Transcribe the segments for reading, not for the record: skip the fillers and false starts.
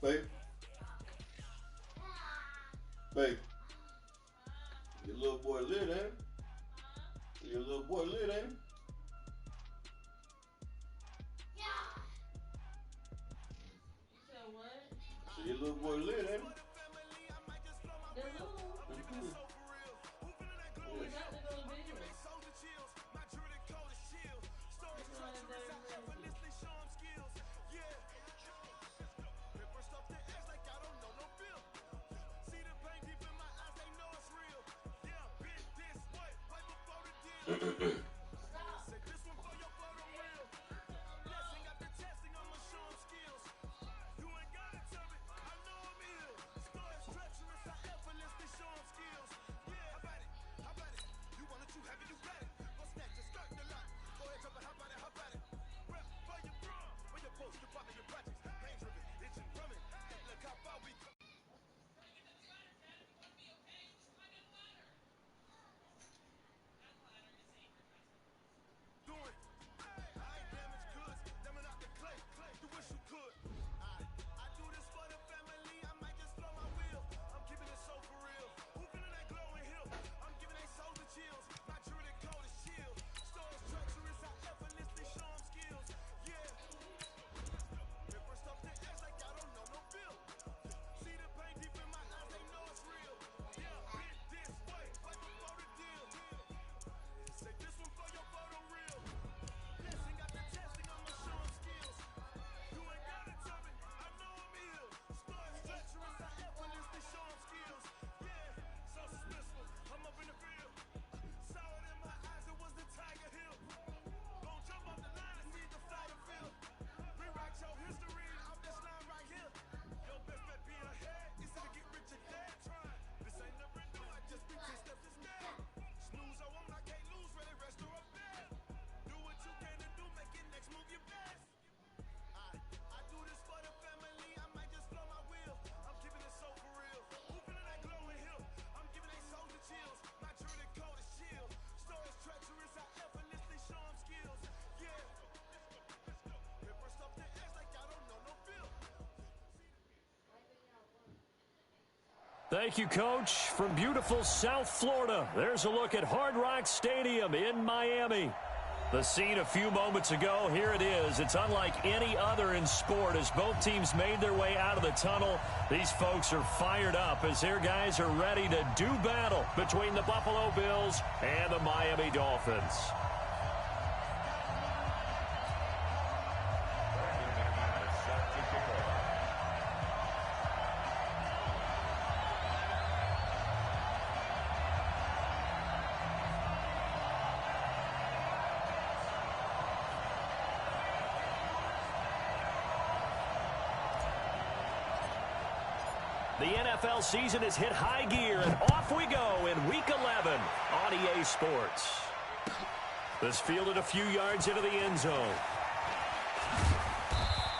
Babe. Babe. Your little boy lit, ain't he? Your little boy lit, ain't he? So your little boy lit, ain't he? Thank you, Coach. From beautiful South Florida, there's a look at Hard Rock Stadium in Miami. The scene a few moments ago, here it is. It's unlike any other in sport as both teams made their way out of the tunnel. These folks are fired up as their guys are ready to do battle between the Buffalo Bills and the Miami Dolphins. The NFL season has hit high gear, and off we go in Week 11 on EA Sports. This fielded a few yards into the end zone.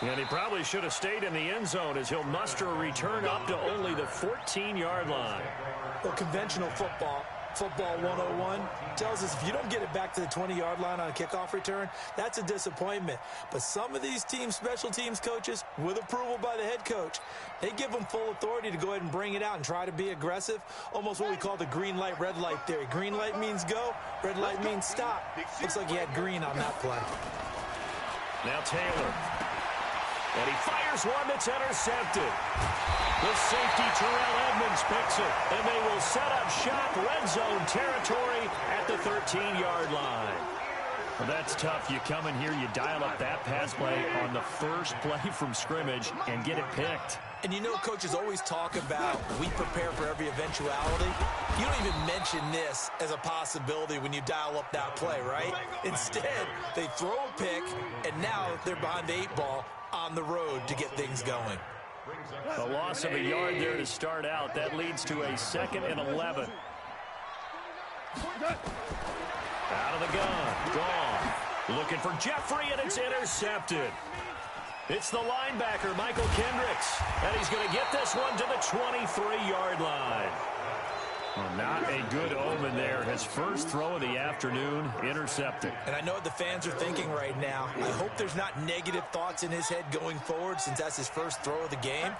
And he probably should have stayed in the end zone as he'll muster a return up to only the 14-yard line. Well, conventional football 101, tells us if you don't get it back to the 20-yard line on a kickoff return, that's a disappointment. But some of these teams, special teams coaches, with approval by the head coach, they give them full authority to go ahead and bring it out and try to be aggressive, almost what we call the green light, red light theory. Green light means go, red light means stop. Looks like he had green on that play. Now Taylor. And he fires one that's intercepted. The safety, Terrell Edmonds, picks it. And they will set up shop, red zone territory at the 13-yard line. Well, that's tough. You come in here, you dial up that pass play on the first play from scrimmage and get it picked. And you know coaches always talk about we prepare for every eventuality. You don't even mention this as a possibility when you dial up that play, right? Instead, they throw a pick, and now they're behind the 8 ball on the road to get things going. A loss of a yard there to start out. That leads to a 2nd and 11. Out of the gun. Gone. Looking for Jeffrey, and it's intercepted. It's the linebacker, Michael Kendricks, and he's going to get this one to the 23-yard line. Well, not a good omen there. His first throw of the afternoon intercepted. And I know what the fans are thinking right now. I hope there's not negative thoughts in his head going forward since that's his first throw of the game.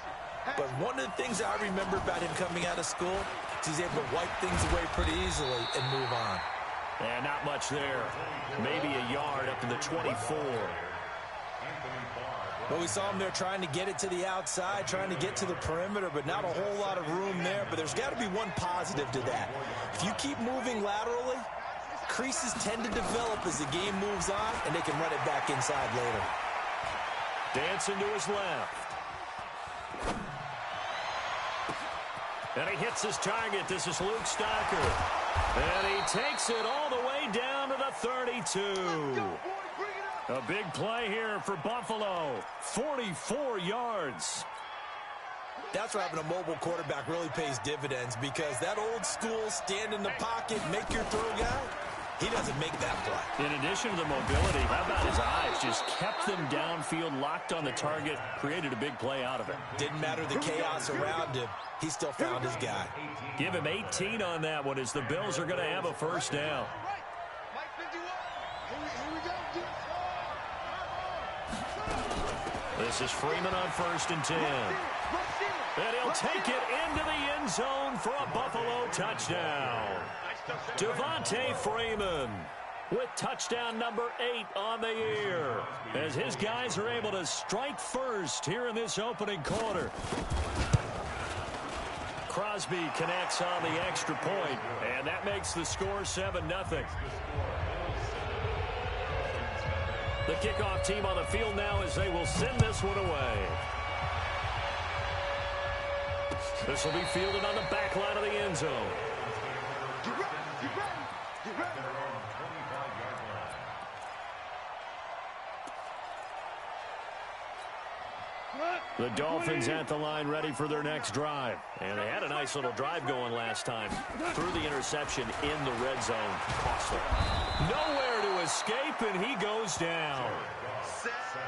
But one of the things I remember about him coming out of school is he's able to wipe things away pretty easily and move on. And not much there. Maybe a yard up to the 24. Well, we saw him there trying to get it to the outside, trying to get to the perimeter, but not a whole lot of room there. But there's got to be one positive to that. If you keep moving laterally, creases tend to develop as the game moves on, and they can run it back inside later. Dancing to his left. And he hits his target. This is Luke Stocker. And he takes it all the way down to the 32. A big play here for Buffalo. 44 yards. That's where having a mobile quarterback really pays dividends, because that old school stand in the pocket, make your throw guy, he doesn't make that play. In addition to the mobility, how about his eyes? Just kept them downfield, locked on the target, created a big play out of it. Didn't matter the chaos around him. He still found his guy. Give him 18 on that one as the Bills are going to have a first down. This is Freeman on 1st and 10. And he'll take it into the end zone for a Buffalo touchdown. Devontae Freeman with touchdown number 8 on the year, as his guys are able to strike first here in this opening quarter. Crosby connects on the extra point, and that makes the score 7-0. The kickoff team on the field now as they will send this one away. This will be fielded on the back line of the end zone. The Dolphins at the line ready for their next drive. And they had a nice little drive going last time. Threw the interception in the red zone. Costly. Nowhere to escape, and he goes down.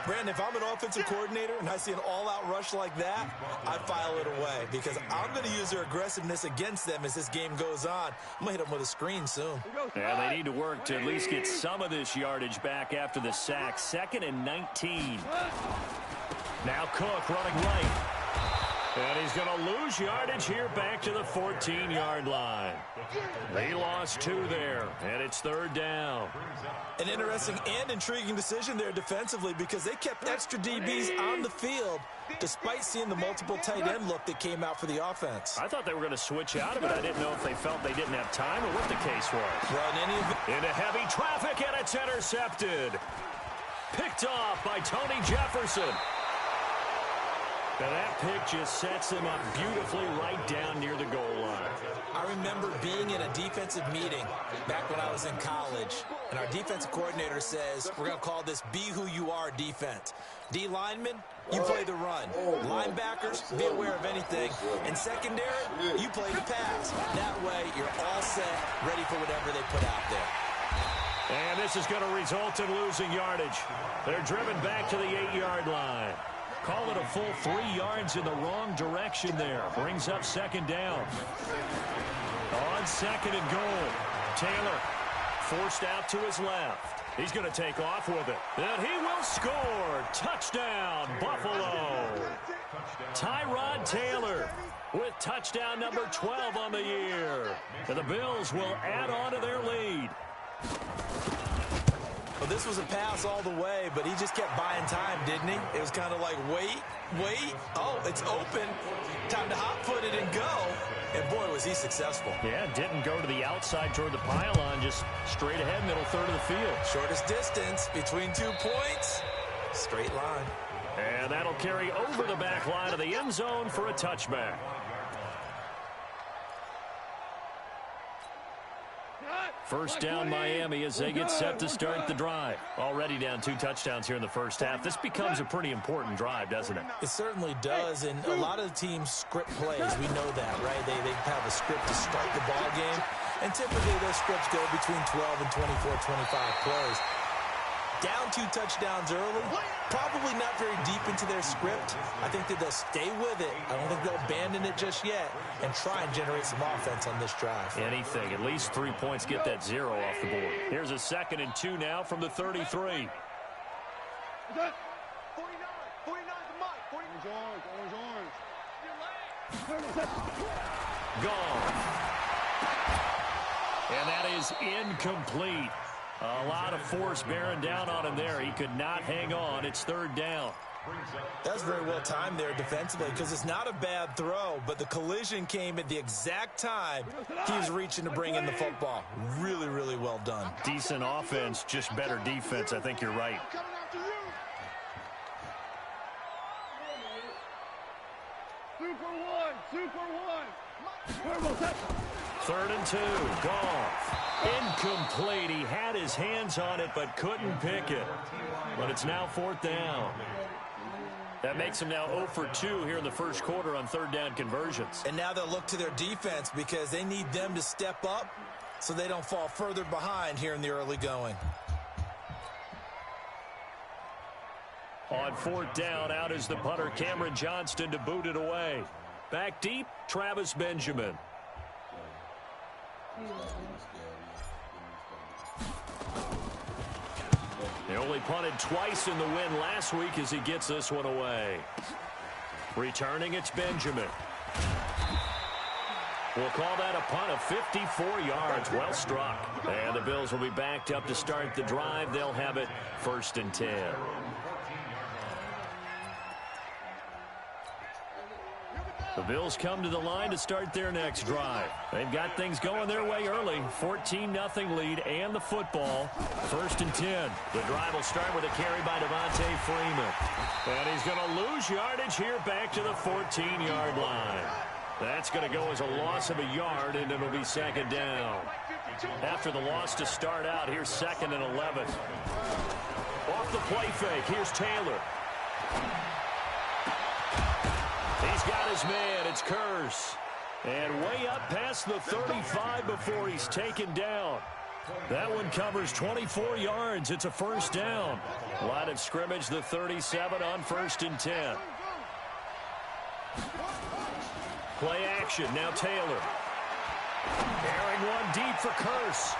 Brandon, if I'm an offensive coordinator and I see an all-out rush like that, I'd file it away, because I'm going to use their aggressiveness against them as this game goes on. I'm going to hit them with a screen soon. Yeah, they need to work to at least get some of this yardage back after the sack. 2nd and 19. Now Cook running right. And he's going to lose yardage here back to the 14-yard line. He lost 2 there, and it's 3rd down. An interesting and intriguing decision there defensively, because they kept extra DBs on the field despite seeing the multiple tight end look that came out for the offense. I thought they were going to switch out of it. I didn't know if they felt they didn't have time or what the case was. Well, in any event, into heavy traffic, and it's intercepted. Picked off by Tony Jefferson. And that pick just sets him up beautifully right down near the goal line. I remember being in a defensive meeting back when I was in college, and our defensive coordinator says, we're going to call this Be Who You Are defense. D linemen, you play the run. Linebackers, be aware of anything. And secondary, you play the pass. That way, you're all set, ready for whatever they put out there. And this is going to result in losing yardage. They're driven back to the 8-yard line. Call it a full 3 yards in the wrong direction there. Brings up 2nd down. On 2nd and goal, Taylor forced out to his left. He's going to take off with it. And he will score. Touchdown, Buffalo. Tyrod Taylor with touchdown number 12 on the year. And the Bills will add on to their lead. Well, this was a pass all the way, but he just kept buying time, didn't he? It was kind of like, wait. Oh, it's open. Time to hot-foot it and go. And, boy, was he successful. Yeah, didn't go to the outside toward the pylon, just straight ahead, middle third of the field. Shortest distance between 2 points, straight line. And that'll carry over the back line of the end zone for a touchback. First down Miami as they get set to start the drive. Already down 2 touchdowns here in the first half. This becomes a pretty important drive, doesn't it? It certainly does, and a lot of the teams script plays. We know that, right? They have a script to start the ball game, and typically those scripts go between 12 and 24, 25 plays. Down 2 touchdowns early, probably not very deep into their script. I think that they'll stay with it. I don't think they'll abandon it just yet and try and generate some offense on this drive. Anything. At least 3 points. Get that 0 off the board. Here's a 2nd and 2 now from the 33. 49 the mark. Orange. Gone. And that is incomplete. A lot of force bearing down on him there. He could not hang on. It's 3rd down. That's very well timed there defensively because it's not a bad throw, but the collision came at the exact time he was reaching to bring in the football. Really, really well done. Decent offense, just better defense. I think you're right. Super one. 3rd and 2. Goff. Incomplete. He had his hands on it but couldn't pick it. But it's now 4th down. That makes him now 0 for 2 here in the first quarter on 3rd down conversions. And now they'll look to their defense because they need them to step up so they don't fall further behind here in the early going. On 4th down, out is the punter, Cameron Johnston, to boot it away. Back deep, Travis Benjamin. They only punted twice in the win last week as he gets this one away. Returning, it's Benjamin. We'll call that a punt of 54 yards. Well struck. And the Bills will be backed up to start the drive. They'll have it 1st and 10. The Bills come to the line to start their next drive. They've got things going their way early. 14-0 lead and the football. 1st and 10. The drive will start with a carry by Devontae Freeman. And he's going to lose yardage here back to the 14-yard line. That's going to go as a loss of a yard, and it'll be 2nd down. After the loss to start out, here's 2nd and 11. Off the play fake, here's Taylor. He's got his man. It's Curse. And way up past the 35 before he's taken down. That one covers 24 yards. It's a 1st down. Line of scrimmage, the 37 on 1st and 10. Play action. Now Taylor. Carrying one deep for Curse.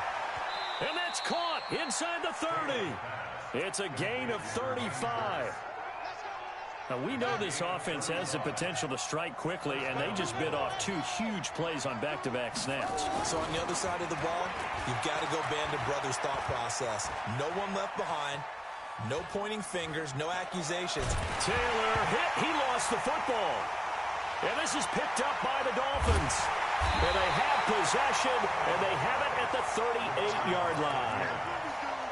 And that's caught inside the 30. It's a gain of 35. Now, we know this offense has the potential to strike quickly, and they just bit off 2 huge plays on back-to-back snaps. So on the other side of the ball, you've got to go band of brothers thought process. No one left behind, no pointing fingers, no accusations. Taylor hit. He lost the football. And this is picked up by the Dolphins. And they have possession, and they have it at the 38-yard line.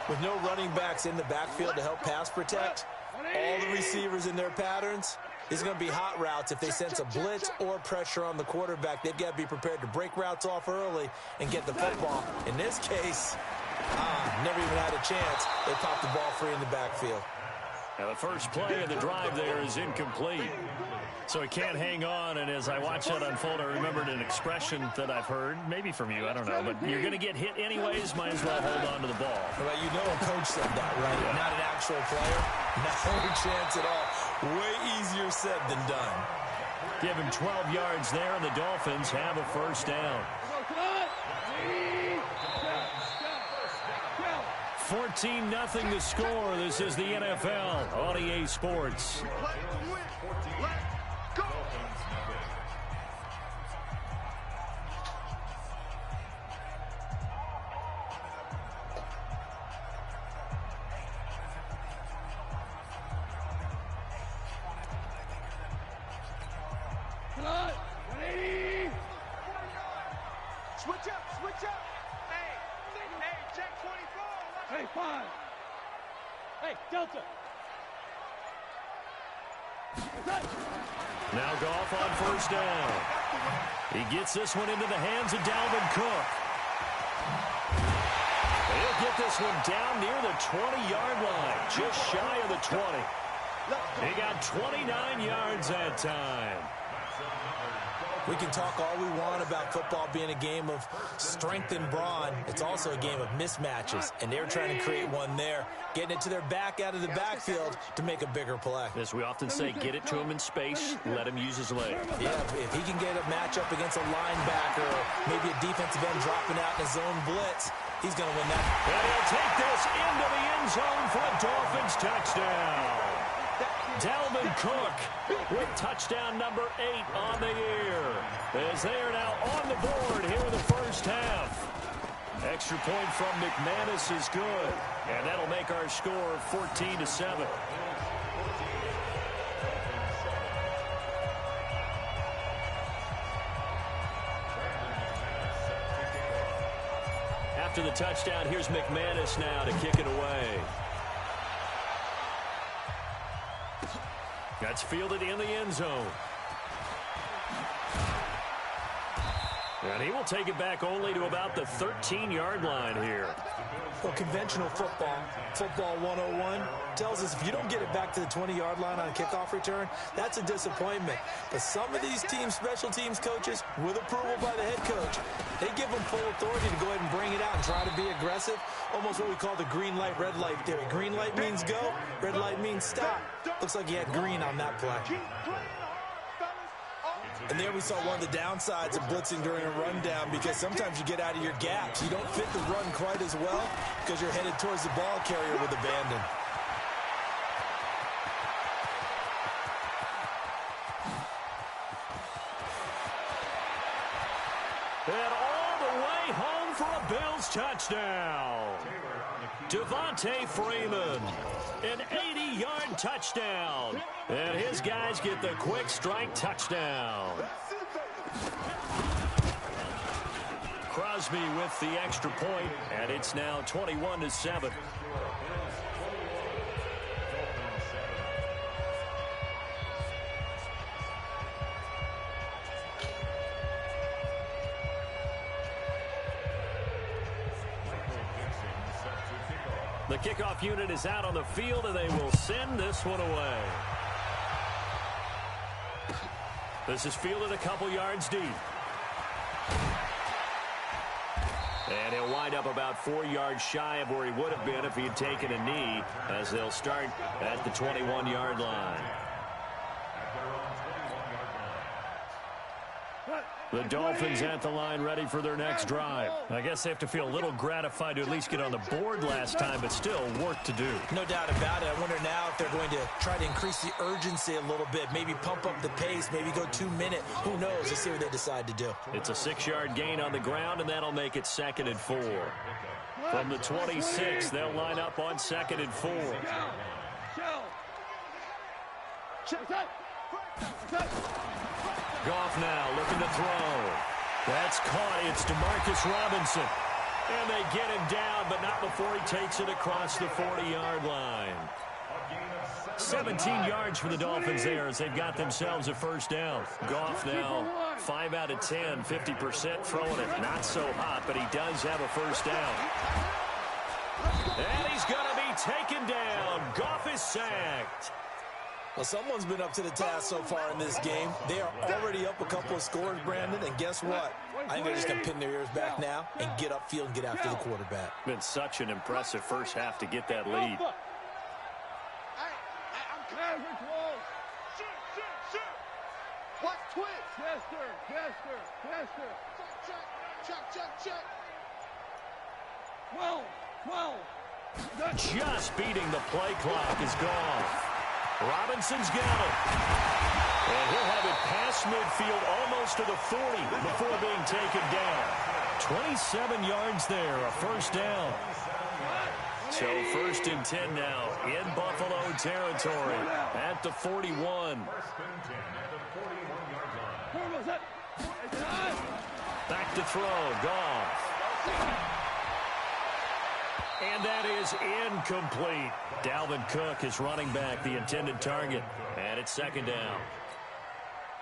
With no running backs in the backfield to help pass protect, all the receivers in their patterns, these are going to be hot routes. If they sense a blitz or pressure on the quarterback, they've got to be prepared to break routes off early and get the football. In this case, never even had a chance. They popped the ball free in the backfield. Now the first play of the drive there is incomplete. So he can't hang on, and as I watch that unfold, I remembered an expression that I've heard, maybe from you, I don't know, but you're going to get hit anyways, might as well hold on to the ball. Well, you know a coach said that, right? Yeah. Not an actual player. Not a chance at all. Way easier said than done. Give him 12 yards there, and the Dolphins have a 1st down. 14-0 the score. This is the NFL on EA Sports. Switch up. Hey, check 24. Hey, 5. Hey, Delta. Now Goff on 1st down. He gets this one into the hands of Dalvin Cook. He'll get this one down near the 20-yard line, just shy of the 20. He got 29 yards that time. We can talk all we want about football being a game of strength and brawn. It's also a game of mismatches, and they're trying to create one there, getting it to their back out of the backfield to make a bigger play. As we often say, get it to him in space, let him use his leg. Yeah, if he can get a matchup against a linebacker or maybe a defensive end dropping out in a zone blitz, he's going to win that. And he'll take this into the end zone for a Dolphins touchdown. Dalvin Cook with touchdown number 8 on the year, as they are now on the board here in the first half. Extra point from McManus is good, and that'll make our score 14-7. After the touchdown, here's McManus now to kick it away. That's fielded in the end zone. And he will take it back only to about the 13-yard line here. Well, conventional football 101, tells us if you don't get it back to the 20-yard line on a kickoff return, that's a disappointment. But some of these teams, special teams coaches, with approval by the head coach, they give them full authority to go ahead and bring it out and try to be aggressive, almost what we call the green light, red light theory. Green light means go, red light means stop. Looks like he had green on that play. And there we saw one of the downsides of blitzing during a rundown, because sometimes you get out of your gaps. You don't fit the run quite as well because you're headed towards the ball carrier with abandon. And all the way home for a Bills touchdown. Devontae Freeman, an 80-yard touchdown. And his guys get the quick strike touchdown. Crosby with the extra point, and it's now 21-7. The kickoff unit is out on the field, and they will send this one away. This is fielded a couple yards deep. And he'll wind up about 4 yards shy of where he would have been if he had taken a knee, as they'll start at the 21-yard line. The Dolphins at the line, ready for their next drive. I guess they have to feel a little gratified to at least get on the board last time, but still work to do. No doubt about it. I wonder now if they're going to try to increase the urgency a little bit, maybe pump up the pace, maybe go 2 minute. Who knows? Let's see what they decide to do. It's a 6-yard gain on the ground, and that'll make it 2nd and 4. From the 26, they'll line up on 2nd and 4. Goff now looking to throw. That's caught. It's DeMarcus Robinson. And they get him down, but not before he takes it across the 40-yard line. 17 yards for the Dolphins there as they've got themselves a first down. Goff now 5 out of 10, 50% throwing it. Not so hot, but he does have a first down. And he's going to be taken down. Goff is sacked. Well, someone's been up to the task so far in this game. They are already up a couple of scores, Brandon, and guess what? I think they're just going to pin their ears back now and get upfield and get after the quarterback. Been such an impressive first half to get that lead. Watch twitch. Yes, sir. Yes, sir. Yes, sir. Check. 12. Just beating the play clock is gone. Robinson's got it. And he'll have it past midfield almost to the 40 before being taken down. 27 yards there, a first down. So 1st and 10 now in Buffalo territory at the 41. Back to throw, Goff. And that is incomplete. Dalvin Cook is running back the intended target. And it's 2nd down.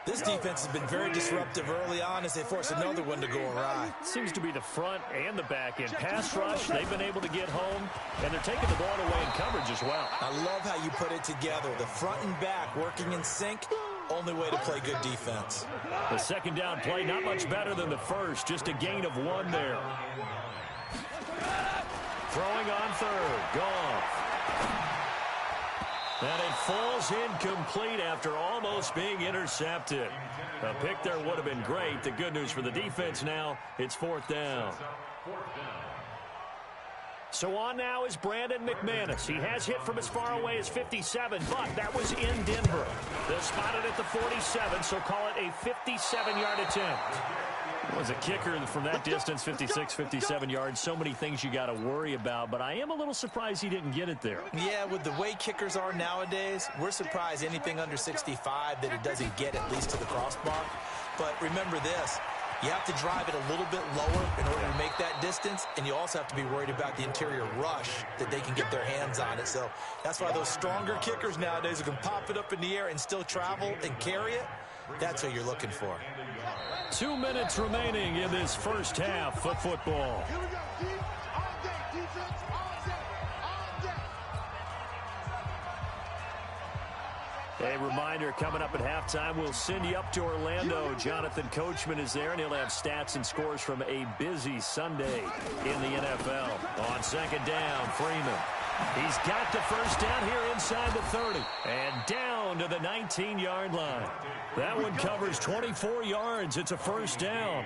This defense has been very disruptive early on as they force another one to go awry. Seems to be the front and the back end. Pass rush, they've been able to get home, and they're taking the ball away in coverage as well. I love how you put it together. The front and back working in sync. Only way to play good defense. The second down play, not much better than the first. Just a gain of 1 there. Throwing on third. Goff. And it falls incomplete after almost being intercepted. A pick there would have been great. The good news for the defense now, it's 4th down. So on now is Brandon McManus. He has hit from as far away as 57, but that was in Denver. They'll spot it at the 47, so call it a 57-yard attempt. It was a kicker from that distance, 56, 57 yards. So many things you got to worry about, but I am a little surprised he didn't get it there. Yeah, with the way kickers are nowadays, we're surprised anything under 65 that it doesn't get at least to the crossbar. But remember this. You have to drive it a little bit lower in order to make that distance, and you also have to be worried about the interior rush that they can get their hands on it. So that's why those stronger kickers nowadays who can pop it up in the air and still travel and carry it, that's what you're looking for. 2 minutes remaining in this first half of football. Here we go. Deep, all day. Defense, all day. All day. A reminder, coming up at halftime, we'll send you up to Orlando. Jonathan Coachman is there, and he'll have stats and scores from a busy Sunday in the NFL. On second down, Freeman. He's got the first down here inside the 30. And down to the 19-yard line. That one covers 24 yards. It's a first down.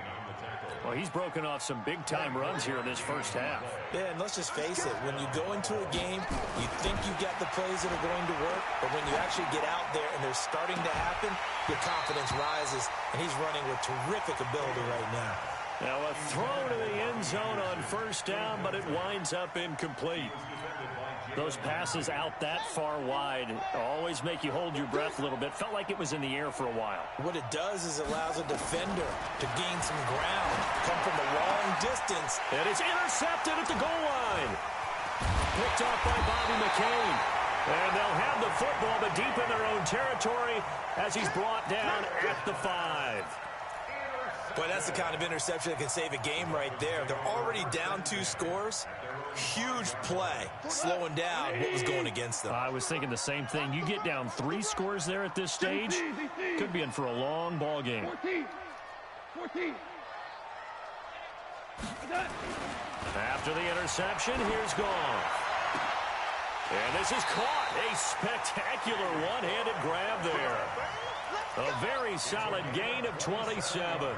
Well, he's broken off some big-time runs here in this first half. Yeah, and let's just face it. When you go into a game, you think you've got the plays that are going to work, but when you actually get out there and they're starting to happen, your confidence rises, and he's running with terrific ability right now. Now a throw to the end zone on first down, but it winds up incomplete. Those passes out that far wide always make you hold your breath a little bit. Felt like it was in the air for a while. What it does is it allows a defender to gain some ground, come from a long distance. And it's intercepted at the goal line. Picked off by Bobby McCain. And they'll have the football, but deep in their own territory as he's brought down at the 5. Boy, that's the kind of interception that can save a game right there. They're already down 2 scores. Huge play, slowing down what was going against them. I was thinking the same thing. You get down 3 scores there at this stage, could be in for a long ball game. 14. After the interception, here's Goff. And this is caught. A spectacular one-handed grab there. A very solid gain of 27.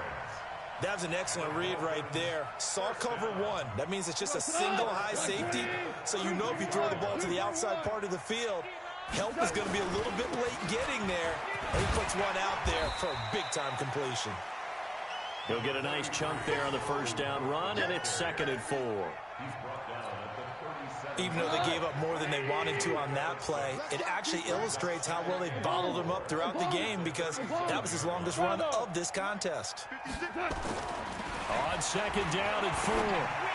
That was an excellent read right there. Saw cover 1. That means it's just a single high safety. So you know if you throw the ball to the outside part of the field, help is going to be a little bit late getting there. And he puts one out there for a big-time completion. He'll get a nice chunk there on the first down run, and it's 2nd and 4. Even though they gave up more than they wanted to on that play, it actually illustrates how well they bottled him up throughout the game because that was his longest run of this contest. On second down and 4,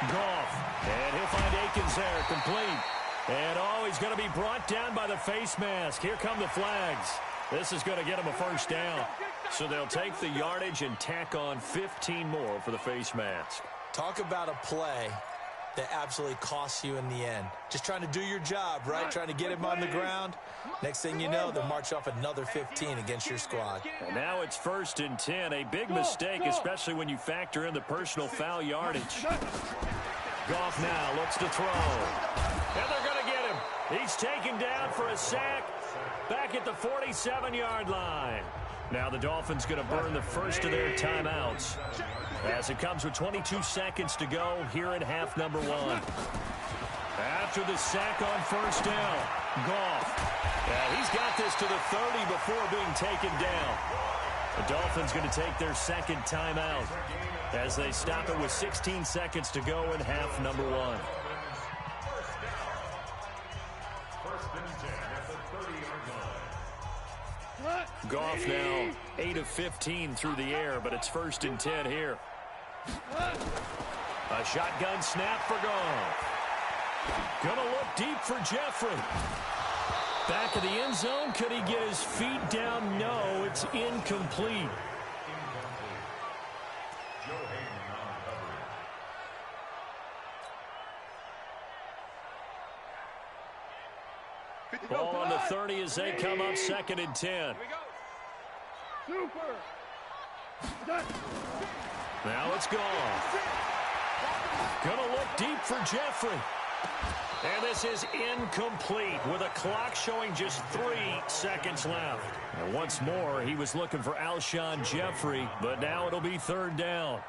Goff. And he'll find Akins there, complete. And he's going to be brought down by the face mask. Here come the flags. This is going to get him a first down. So they'll take the yardage and tack on 15 more for the face mask. Talk about a play that absolutely costs you in the end. Just trying to do your job, right? Trying to get him on the ground. Next thing you know, they'll march off another 15 against your squad. And now it's 1st and 10. A big mistake, especially when you factor in the personal foul yardage. Goff now looks to throw. And they're going to get him. He's taken down for a sack back at the 47-yard line. Now the Dolphins going to burn the first of their timeouts as it comes with 22 seconds to go here in half number 1. After the sack on first down, Goff. Yeah, he's got this to the 30 before being taken down. The Dolphins going to take their second timeout as they stop it with 16 seconds to go in half number 1. Goff now 8 of 15 through the air, but it's 1st and 10 here. A shotgun snap for Goff. Gonna look deep for Jeffrey. Back of the end zone. Could he get his feet down? No, it's incomplete. Ball on the 30 as they come up 2nd and 10. Now it's gone. Gonna look deep for Jeffrey. And this is incomplete with a clock showing just 3 seconds left. And once more, he was looking for Alshon Jeffrey, but now it'll be 3rd down.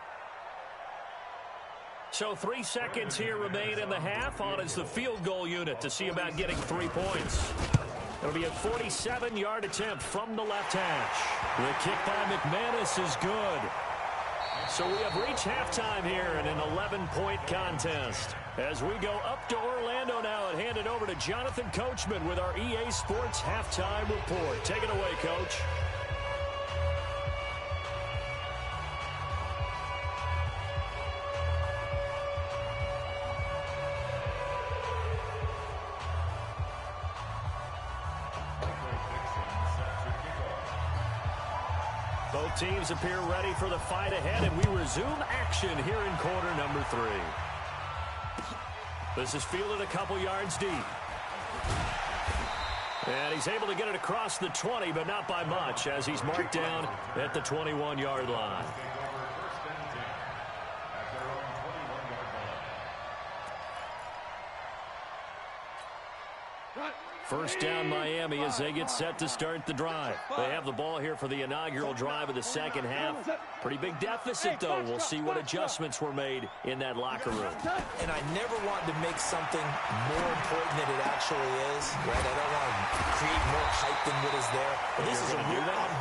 So 3 seconds here remain in the half. On is the field goal unit to see about getting 3 points. It'll be a 47-yard attempt from the left hash. The kick by McManus is good. So we have reached halftime here in an 11-point contest. As we go up to Orlando now and hand it over to Jonathan Coachman with our EA Sports Halftime Report. Take it away, Coach. Both teams appear ready for the fight ahead, and we resume action here in quarter number 3. This is fielded a couple yards deep. And he's able to get it across the 20, but not by much, as he's marked down at the 21-yard line. First down Miami as they get set to start the drive. They have the ball here for the inaugural drive of the second half. Pretty big deficit, though. We'll see what adjustments were made in that locker room. And I never want to make something more important than it actually is. Right? I don't want to create more hype than what is there. But this is I'm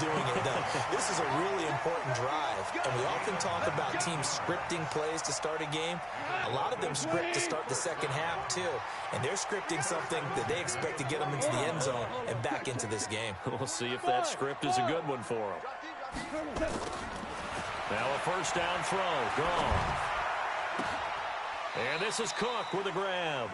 doing it, though. This is a really important drive. And we often talk about teams scripting plays to start a game. A lot of them script to start the second half, too. And they're scripting something that they expect to get them into the end zone and back into this game. We'll see if that script is a good one for them. Now a first down throw, gone. And this is Cook with a grab.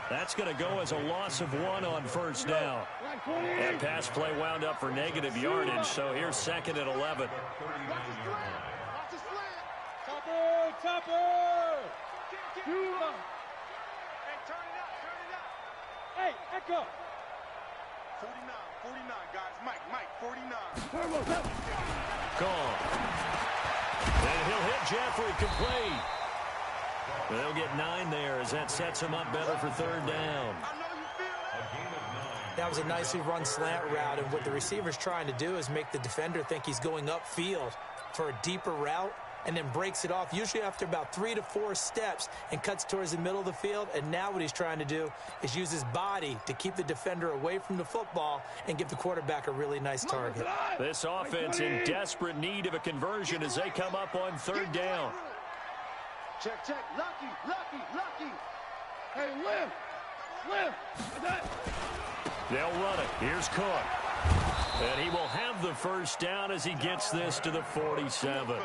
That's going to go as a loss of 1 on first down. And pass play wound up for negative yardage, so here's 2nd and 11. Topper! Hey, Echo! 49, guys. Mike, 49. Gone. And he'll hit Jeffrey complete. They'll get 9 there as that sets him up better for 3rd down. That was a nicely run slant route, and what the receiver's trying to do is make the defender think he's going upfield for a deeper route, and then breaks it off, usually after about 3 to 4 steps, and cuts towards the middle of the field. And now what he's trying to do is use his body to keep the defender away from the football and give the quarterback a really nice target. This offense in desperate need of a conversion as they come up on 3rd down. Check. Lucky. Hey, Lim! They'll run it. Here's Cook. And he will have the first down as he gets this to the 47.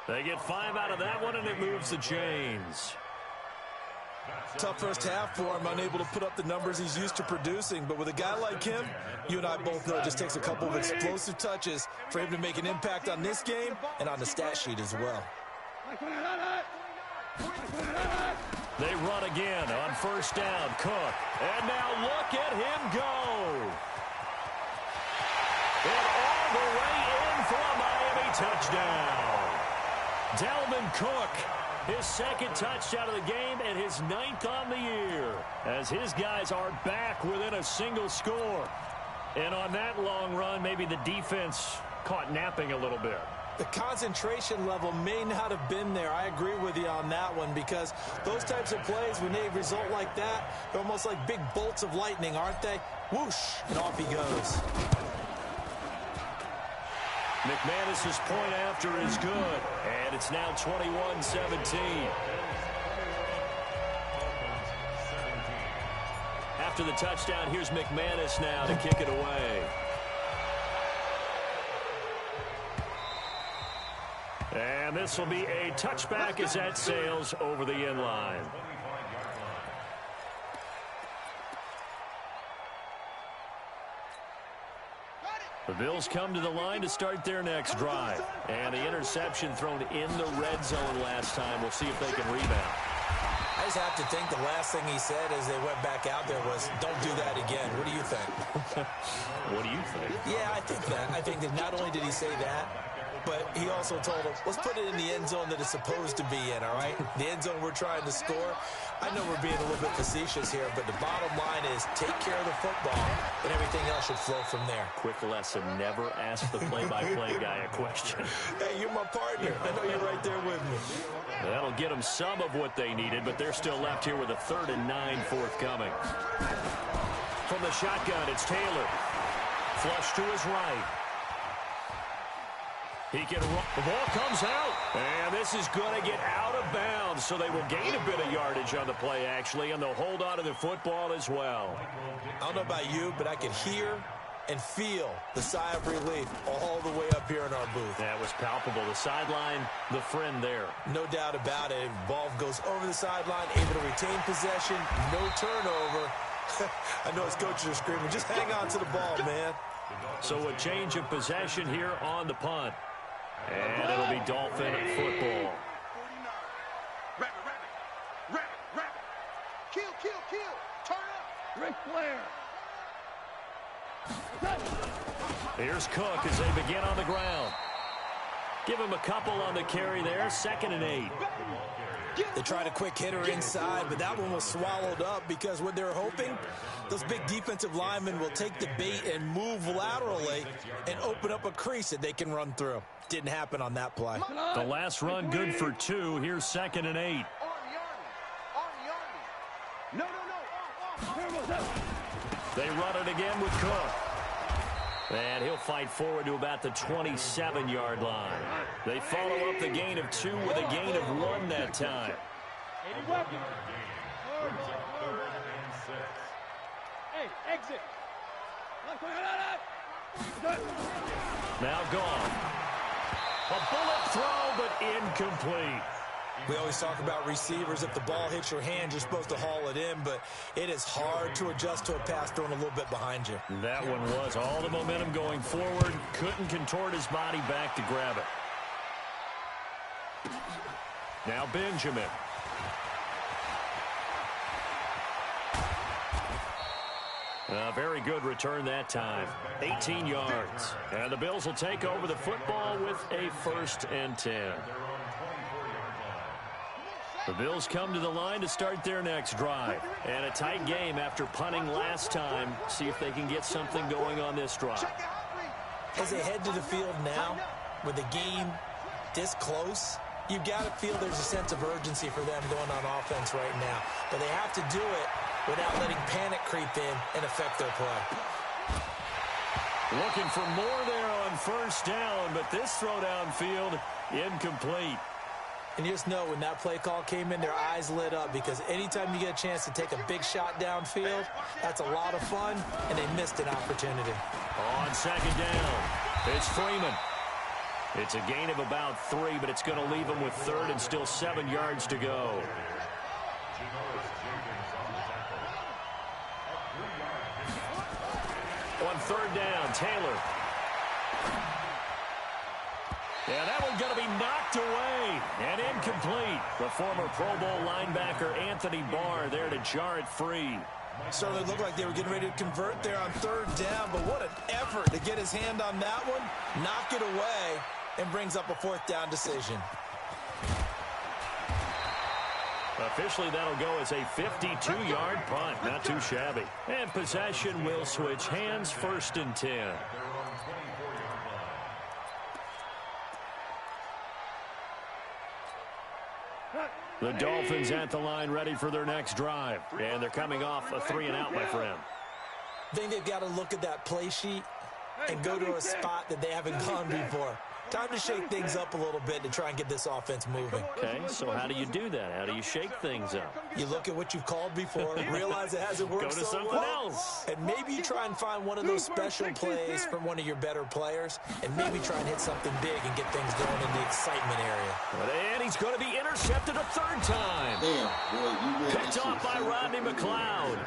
They get 5 out of that one, and it moves the chains. Tough first half for him, unable to put up the numbers he's used to producing. But with a guy like him, you and I both know it just takes a couple of explosive touches for him to make an impact on this game and on the stat sheet as well. They run again on first down. Cook. And now look at him go. And all the way in for a Miami touchdown. Dalvin Cook, his 2nd touchdown of the game and his 9th on the year, as his guys are back within a single score. And on that long run, maybe the defense caught napping a little bit. The concentration level may not have been there. I agree with you on that one, because those types of plays, when they result like that, they're almost like big bolts of lightning, aren't they? Whoosh, and off he goes. McManus's point after is good, and it's now 21-17. After the touchdown, here's McManus now to kick it away. And this will be a touchback as that sails over the end line. The Bills come to the line to start their next drive. And the interception thrown in the red zone last time. We'll see if they can rebound. I I just have to think the last thing he said as they went back out there was, don't do that again. What do you think? What do you think? Yeah, I think that. I think that not only did he say that, but he also told him, let's put it in the end zone that it's supposed to be in, all right? The end zone we're trying to score. I know we're being a little bit facetious here, but the bottom line is take care of the football, and everything else should flow from there. Quick lesson, never ask the play-by-play guy a question. Hey, you're my partner. I know you're right there with me. That'll get them some of what they needed, but they're still left here with a 3rd and 9 forthcoming. From the shotgun, it's Taylor. Flush to his right. He can run. The ball comes out, and this is going to get out of bounds, so they will gain a bit of yardage on the play, actually, and they'll hold on to the football as well. I don't know about you, but I could hear and feel the sigh of relief all the way up here in our booth. That was palpable. The sideline, the friend there. No doubt about it. Ball goes over the sideline, able to retain possession, no turnover. I know his coaches are screaming, just hang on to the ball, man. So a change of possession here on the punt. And it'll be Dolphin football. Rabbit. Kill. Turn up. Ric Flair. Here's Cook as they begin on the ground. Give him a couple on the carry there. 2nd and 8. They tried a quick hitter inside, but that one was swallowed up because what they're hoping, those big defensive linemen will take the bait and move laterally and open up a crease that they can run through. Didn't happen on that play. The last run good for 2. Here's 2nd and 8. No. They run it again with Cook. And he'll fight forward to about the 27-yard line. They follow up the gain of 2 with a gain of 1 that time. Hey, exit. Now gone. A bullet throw, but incomplete. We always talk about receivers. If the ball hits your hand, you're supposed to haul it in, but it is hard to adjust to a pass thrown a little bit behind you. That one was all the momentum going forward. Couldn't contort his body back to grab it. Now Benjamin. A very good return that time. 18 yards. And the Bills will take over the football with a 1st and 10. The Bills come to the line to start their next drive. And a tight game after punting last time. See if they can get something going on this drive. As they head to the field now, with the game this close, you've got to feel there's a sense of urgency for them going on offense right now. But they have to do it without letting panic creep in and affect their play. Looking for more there on 1st down, but this throw downfield incomplete. And you just know when that play call came in, their eyes lit up because anytime you get a chance to take a big shot downfield, that's a lot of fun, and they missed an opportunity. On 2nd down, it's Freeman. It's a gain of about 3, but it's going to leave them with 3rd and still 7 yards to go. On 3rd down, Taylor. Yeah, that one's going to be knocked away and incomplete. The former Pro Bowl linebacker Anthony Barr there to jar it free. Certainly looked like they were getting ready to convert there on 3rd down, but what an effort to get his hand on that one, knock it away, and brings up a 4th down decision. Officially, that'll go as a 52-yard punt. Not too shabby. And possession will switch hands. 1st and 10. The Dolphins at the line ready for their next drive. And they're coming off a 3-and-out, my friend. I think they've got to look at that play sheet and go to a spot that they haven't gone before. Time to shake things up a little bit to try and get this offense moving. Okay, so how do you do that? How do you shake things up? You look at what you've called before, realize it hasn't worked Go to so something well, else. and maybe you try and find one of those special plays from one of your better players, and maybe try and hit something big and get things going in the excitement area. And he's going to be intercepted a 3rd time. Damn, boy, you Picked off by Rodney McLeod.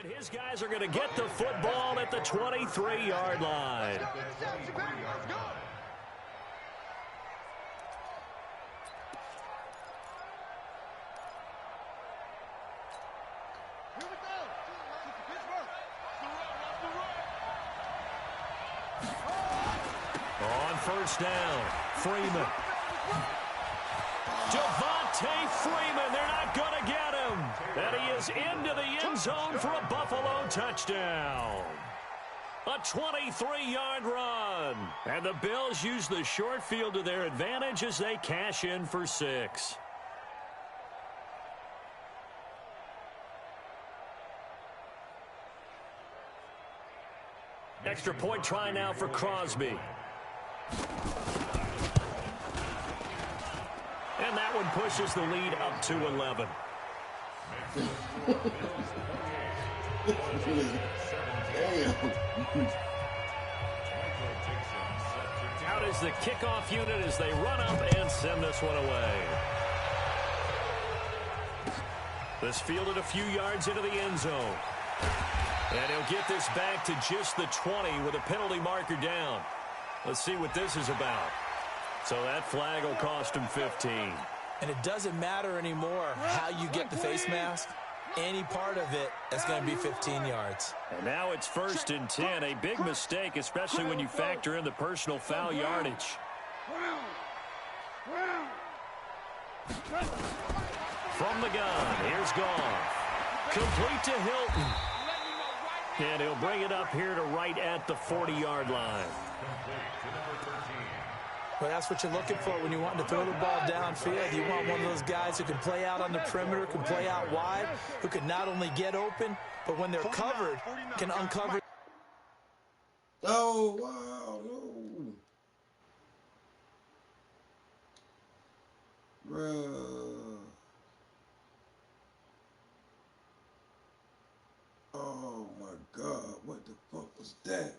And his guys are going to get the football at the 23-yard line. On first down, Freeman. Devontae Freeman, they're not going to get him. And he is into the end zone for a Buffalo touchdown. A 23-yard run. And the Bills use the short field to their advantage as they cash in for 6. Extra point try now for Crosby. And that one pushes the lead up to 11. Out is the kickoff unit as they run up and send this one away. This fielded a few yards into the end zone. And he'll get this back to just the 20 with a penalty marker down. Let's see what this is about. So that flag will cost him 15. And it doesn't matter anymore how you get the face mask. Any part of it, that's going to be 15 yards. And now it's 1st and 10. A big mistake, especially when you factor in the personal foul yardage. From the gun, here's Goff. Complete to Hilton. And he'll bring it up here to right at the 40-yard line. Well, that's what you're looking for when you want to throw the ball downfield. You want one of those guys who can play out on the perimeter, can play out wide, who can not only get open, but when they're covered, can uncover. Oh, wow, no. Bruh. Oh, my God. What the fuck was that?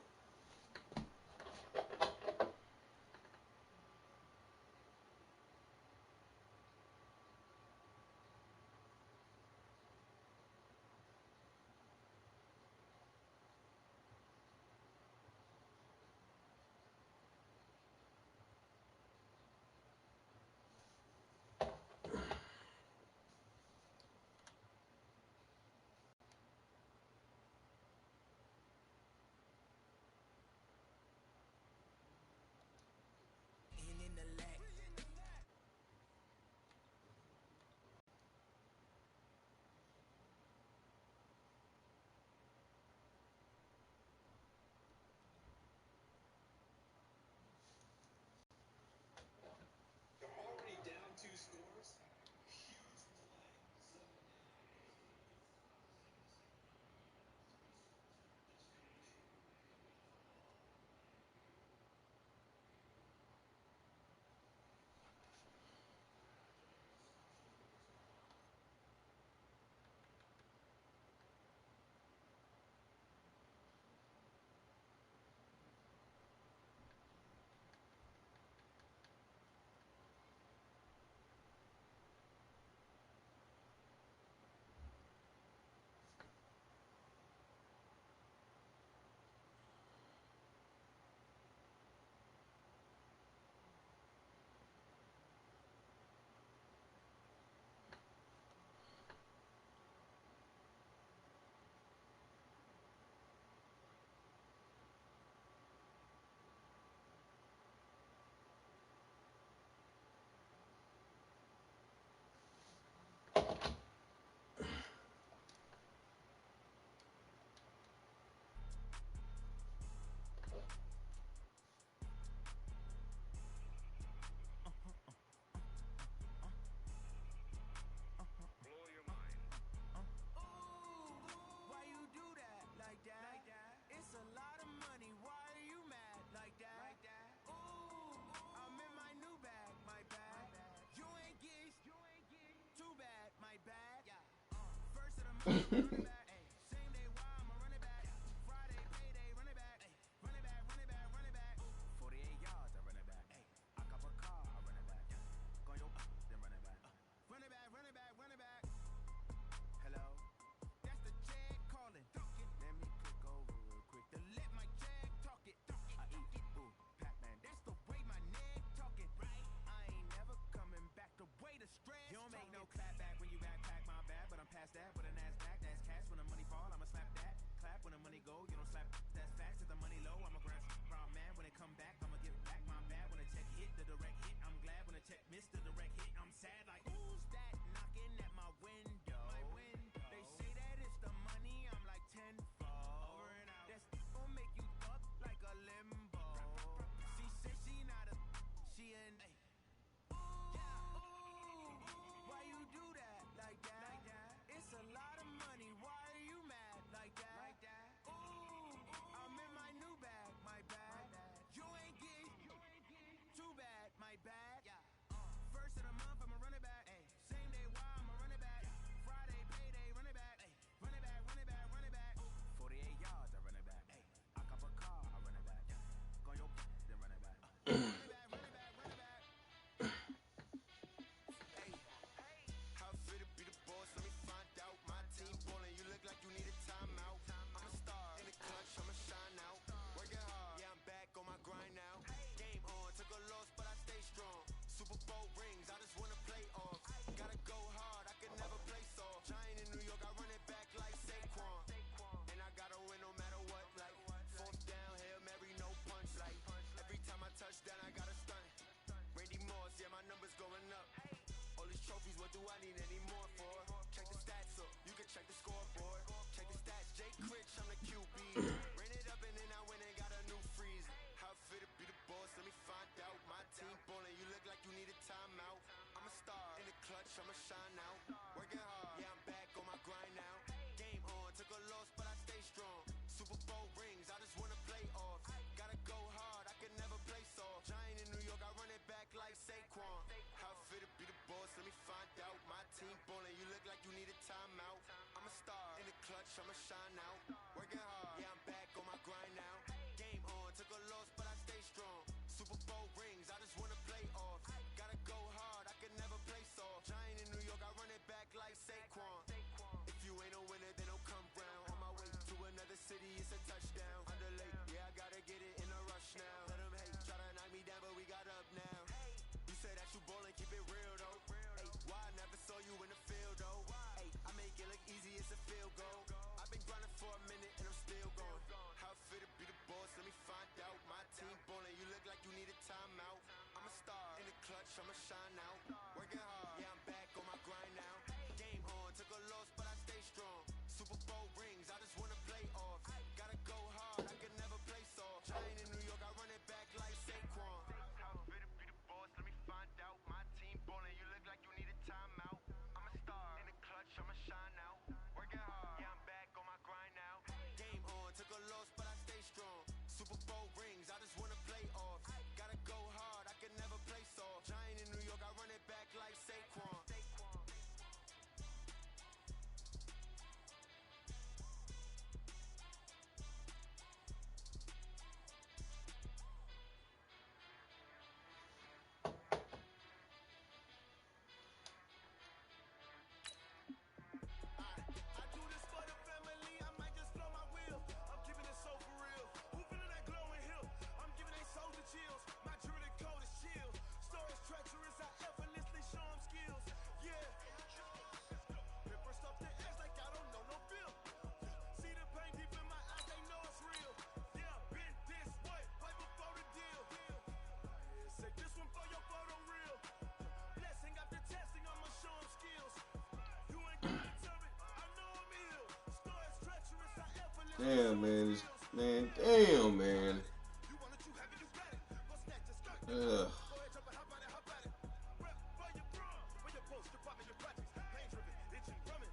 trophies, what do I need any more for? Check the stats up, you can check the scoreboard. Check the stats, Jake Critch, I'm the QB. Ran it up and then I went and got a new freeze. How it fit to be the boss, let me find out. My team ballin', you look like you need a timeout. I'm a star, in the clutch, I'ma shine out. Working hard, yeah, I'm back on my grind now. Game on, took a loss, but I stay strong. Super Bowl rings, I just wanna play off. Gotta go hard, I can never play soft. Giant in New York, I run it back like Saquon. How it fit to be the boss, let me find out. My team ballin', you look like you need a timeout. I'm a star, in the clutch, I'ma shine out. Working hard, yeah, I'm back on my grind now. Game on, took a loss, but I stay strong. Super Bowl rings, I just wanna play off. Gotta go hard, I can never play soft. Giant in New York, I run it back like Saquon. If you ain't a winner, then don't come round. On my way to another city, it's a touchdown. Underlay, yeah, I gotta get it in a rush now. Let them hate, try to knock me down, but we got up now. You say that you ballin', keep it real though. Ay, why I never saw you in the field though? Ay, I make it look easy, it's a field goal. I've been grinding for a minute and I'm still going. How it fit to be the boss, let me find out. My team ballin', you look like you need a timeout. I'm a star, in the clutch, I'ma shine out. Working hard, yeah, I'm back on my grind now. Game on, took a loss, but I stay strong. Super Bowl rings, I just wanna play off. Gotta go hard, I can never play soft. Giant in New York, I run it back like Saquon. How it fit to be the boss, let me find out. My team ballin', you look like you need a timeout. I'm a star, in the clutch, I'ma shine out. Working hard, yeah, I'm back on my grind now. Game on, took a loss, but I stay strong. Super Bowl rings, I just wanna play off. Gotta go hard, I can never play soft. Giant in New York, I run it back like Saquon. I do this for the family, I might just blow my wheel. I'm keeping it so for real. Who feeling that glowing hill? I'm giving they soldier chills. My jewelry code is chill. Stories treacherous, I effortlessly show them skills. Yeah. Paper stuff the edge like I don't know no feel. See the pain deep in my eyes, they know it's real. Yeah, been this way, way before the deal. Say this one for your photo reel. Blessing after testing, I'ma show them skills. You ain't gotta tell me, I know I'm ill. Stories treacherous, I effortlessly Damn, man. Man, damn, man. you want it, you have it, you got it. Go snatch a skirt. Ugh. Go ahead, jump it, hop on it, hop at it. Rep for your bro, for your post, department, your projects. Pain driven, itching, drumming.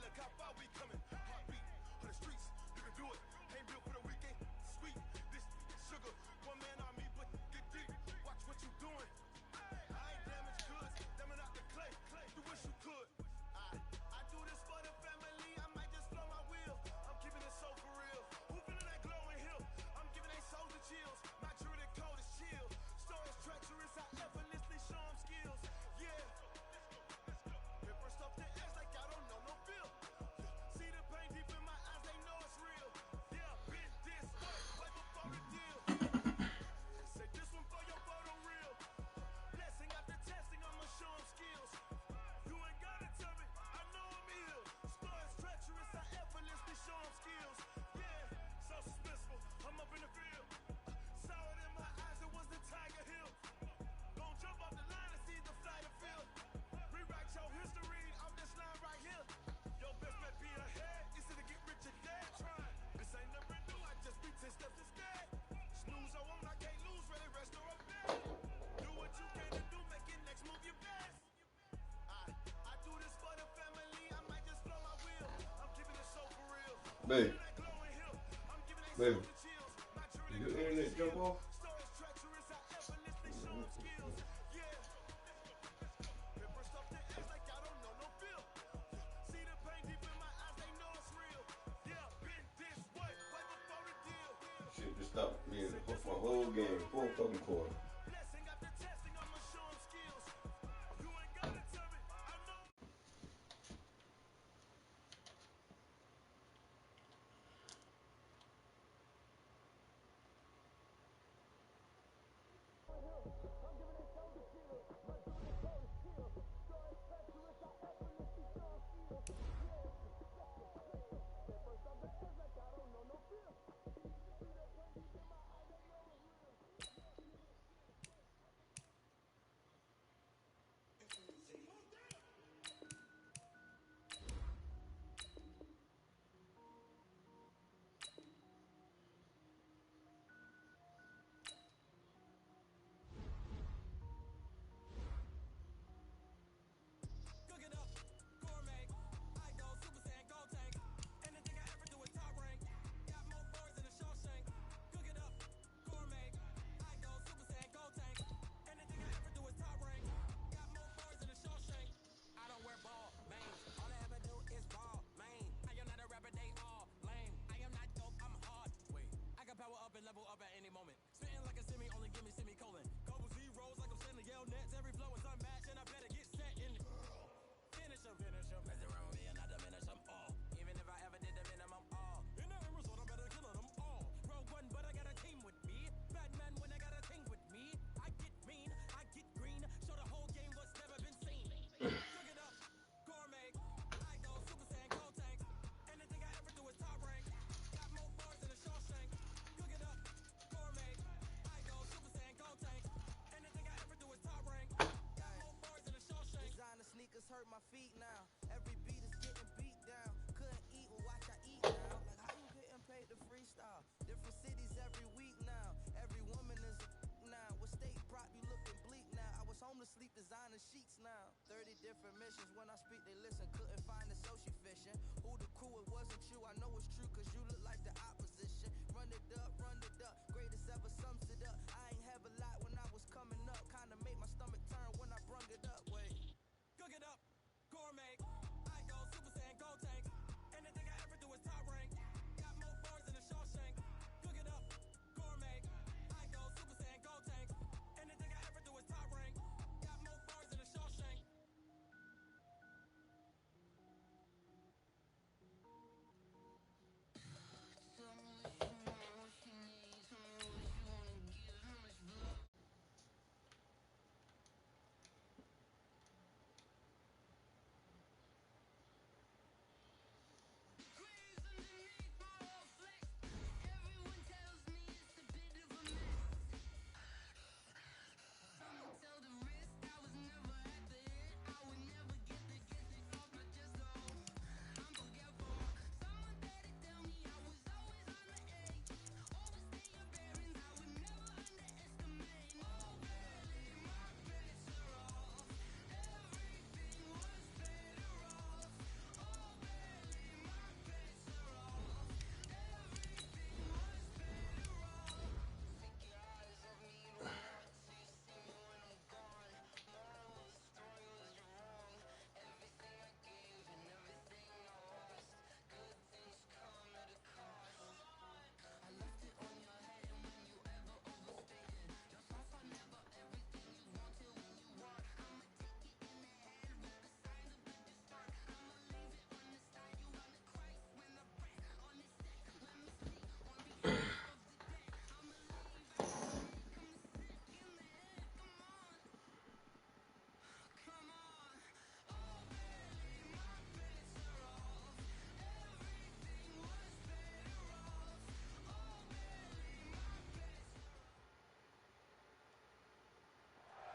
Look how far we coming. Heartbeat on the streets, you can do it. Ain't built for the weekend. Sweet, this sugar, one man on me, but get deep. Watch what you doing. I ain't damaged goods, damn out the clay. You wish you could. I do this for the family, I might just blow my wheel. I'm keeping it so for real. Who feeling that glowing hill? I'm giving they soldier chills. My jewelry code is chill. Stories treacherous, I effortlessly show them skills. Yeah. Paper stuff the edge like I don't know no feel. See the pain deep in my eyes, they know it's real. Yeah, been this way, way before the deal. Say this one for your photo reel. Blessing after testing, I'ma show them skills. You ain't gotta tell me, I know I'm ill. Stories treacherous, I effortlessly show them skills. Yeah, so suspenseful, I'm up in the field. Saw it in my eyes, it was the Tiger Hill. Gon' jump off the line and see the flight of field. Rewrite your history off this line right here. Your best bet be ahead, easy to get rich or dead. Trying, this ain't never new, I just be 10 steps instead. Snooze or won't, I can't lose, ready, rest or I'm dead. Do what you can to do, make it next move your best. I do this for the family, I might just blow my wheel. I'm keeping it so for real. Baby, That glowing hill, I'm giving they baby, soldier chills. My jewelry did your code is internet jump chill. off? Stories treacherous, I effortlessly show them skills. Yeah. Paper stuff the edge like I don't know no feel. See the pain deep in my eyes, they know it's real. Yeah, been this way, way before the deal. Shit just stopped being my whole game, full fucking quarter. Blessing after testing, I'ma show them skills. You ain't gotta tell me, I know. know it's true, cause you look like the opposition. Run it up, greatest ever sums it up. I ain't have a lot when I was coming up. Kinda made my stomach turn when I brung it up. Wait. Cook it up, gourmet. I go Super Saiyan, go tank. Anything I ever do is top rank. Got more bars than a Shawshank. Cook it up, gourmet. I go Super Saiyan, go tank. Anything I ever do is top rank. Got more bars than a Shawshank.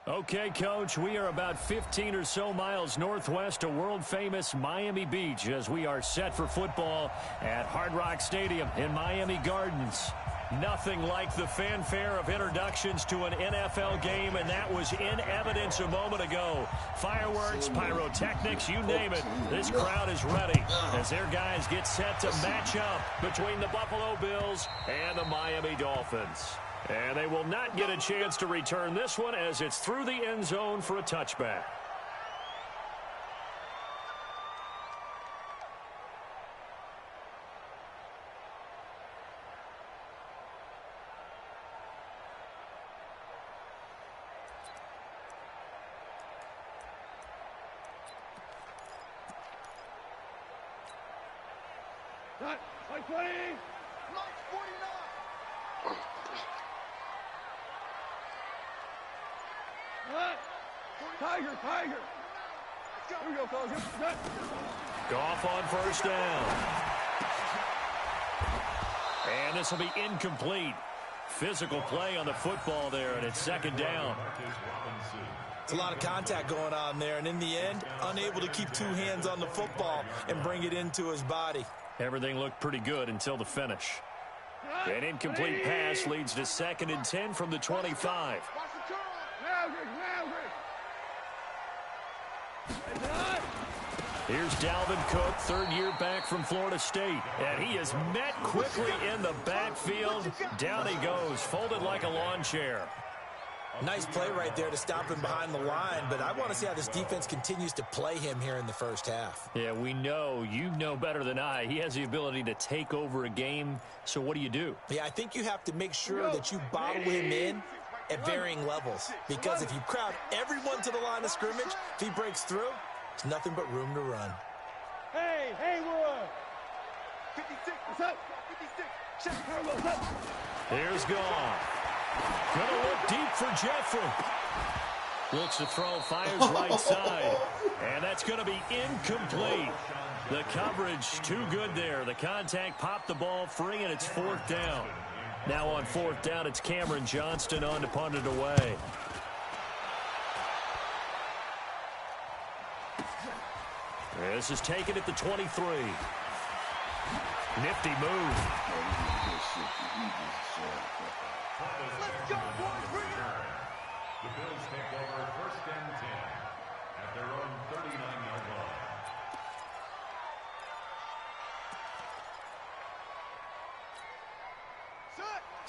Okay, Coach, we are about 15 or so miles northwest of world-famous Miami Beach as we are set for football at Hard Rock Stadium in Miami Gardens. Nothing like the fanfare of introductions to an NFL game, and that was in evidence a moment ago. Fireworks, pyrotechnics, you name it. This crowd is ready as their guys get set to match up between the Buffalo Bills and the Miami Dolphins. And they will not get a chance to return this one as it's through the end zone for a touchback. Cut. 20. March 49. Cut. Tiger. Here we go, fellas. Cut. Goff on first down. And this will be incomplete. Physical play on the football there, and it's second down. It's a lot of contact going on there, and in the end, unable to keep two hands on the football and bring it into his body. Everything looked pretty good until the finish. An incomplete pass leads to 2nd and 10 from the 25. Here's Dalvin Cook, third year back from Florida State. And he is met quickly in the backfield. Down he goes, folded like a lawn chair. Nice play right there to stop him behind the line, but I want to see how this defense continues to play him here in the first half. Yeah, we know. You know better than I. He has the ability to take over a game, so what do? Yeah, I think you have to make sure that you bottle him in at varying levels, because if you crowd everyone to the line of scrimmage, if he breaks through, it's nothing but room to run. Hey, Haywood. 56. What's up? 56. Check. What's up? Here's Goff. Gonna look deep for Jeffrey. Looks to throw, fires right side. And that's going to be incomplete. The coverage too good there. The contact popped the ball free, and it's 4th down. Now on 4th down, it's Cameron Johnston on to punt it away. This is taken at the 23. Nifty move. Let's go, boys. Bring it on. The Bills take over 1st and 10 at their own 39-yard line.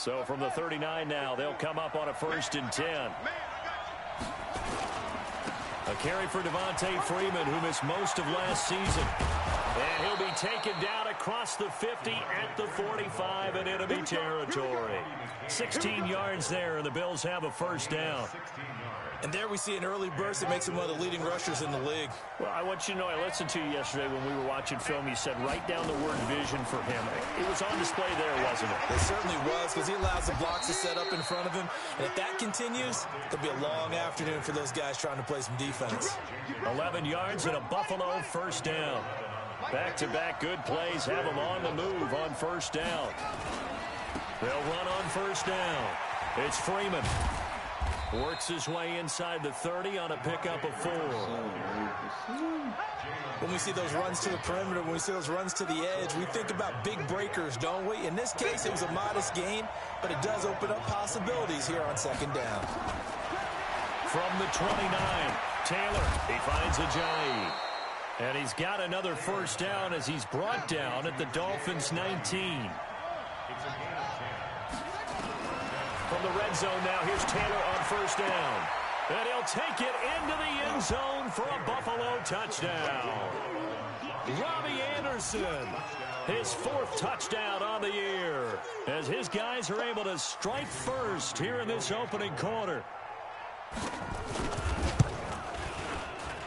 So from the 39 now, they'll come up on a 1st and 10. A carry for Devontae Freeman, who missed most of last season. And he'll be taken down across the 50 at the 45 in enemy territory. 16 yards there, and the Bills have a 1st down. And there we see an early burst that makes him one of the leading rushers in the league. Well, I want you to know, I listened to you yesterday when we were watching film. You said write down the word vision for him. It was on display there, wasn't it? It certainly was, because he allows the blocks to set up in front of him. And if that continues, it'll be a long afternoon for those guys trying to play some defense. 11 yards and a Buffalo 1st down. Back-to-back good plays have them on the move on 1st down. They'll run on 1st down. It's Freeman. Works his way inside the 30 on a pickup of 4. When we see those runs to the perimeter, when we see those runs to the edge, we think about big breakers, don't we? In this case, it was a modest gain, but it does open up possibilities here on 2nd down. From the 29, Taylor, he finds Ajayi. And he's got another 1st down as he's brought down at the Dolphins' 19. From the red zone now, here's Taylor on 1st down. And he'll take it into the end zone for a Buffalo touchdown. Robbie Anderson, his 4th touchdown on the year, as his guys are able to strike first here in this opening quarter.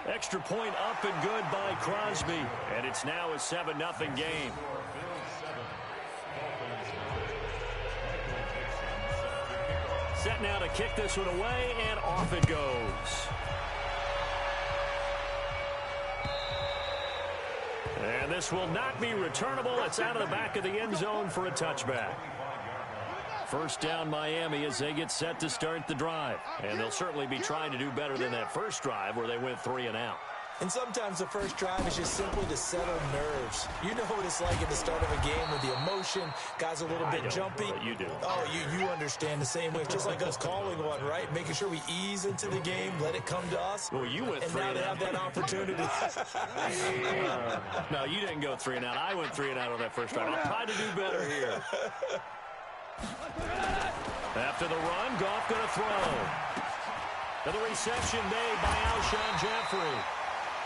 Extra point up and good by Crosby. And it's now a 7-0 game. Set now to kick this one away, and off it goes. And this will not be returnable. It's out of the back of the end zone for a touchback. 1st down Miami as they get set to start the drive. And they'll certainly be trying to do better than that first drive where they went 3 and out. And sometimes the first drive is just simply to settle nerves. You know what it's like at the start of a game with the emotion, guys a little bit jumpy. But you do. Oh, you understand the same way. Just like us calling one, right? Making sure we ease into the game, let it come to us. Well, you went 3 and out. And now they have that opportunity. No, you didn't go 3 and out. I went 3 and out on that first drive. I'll try to do better here. After the run, Goff going to throw. And the reception made by Alshon Jeffrey.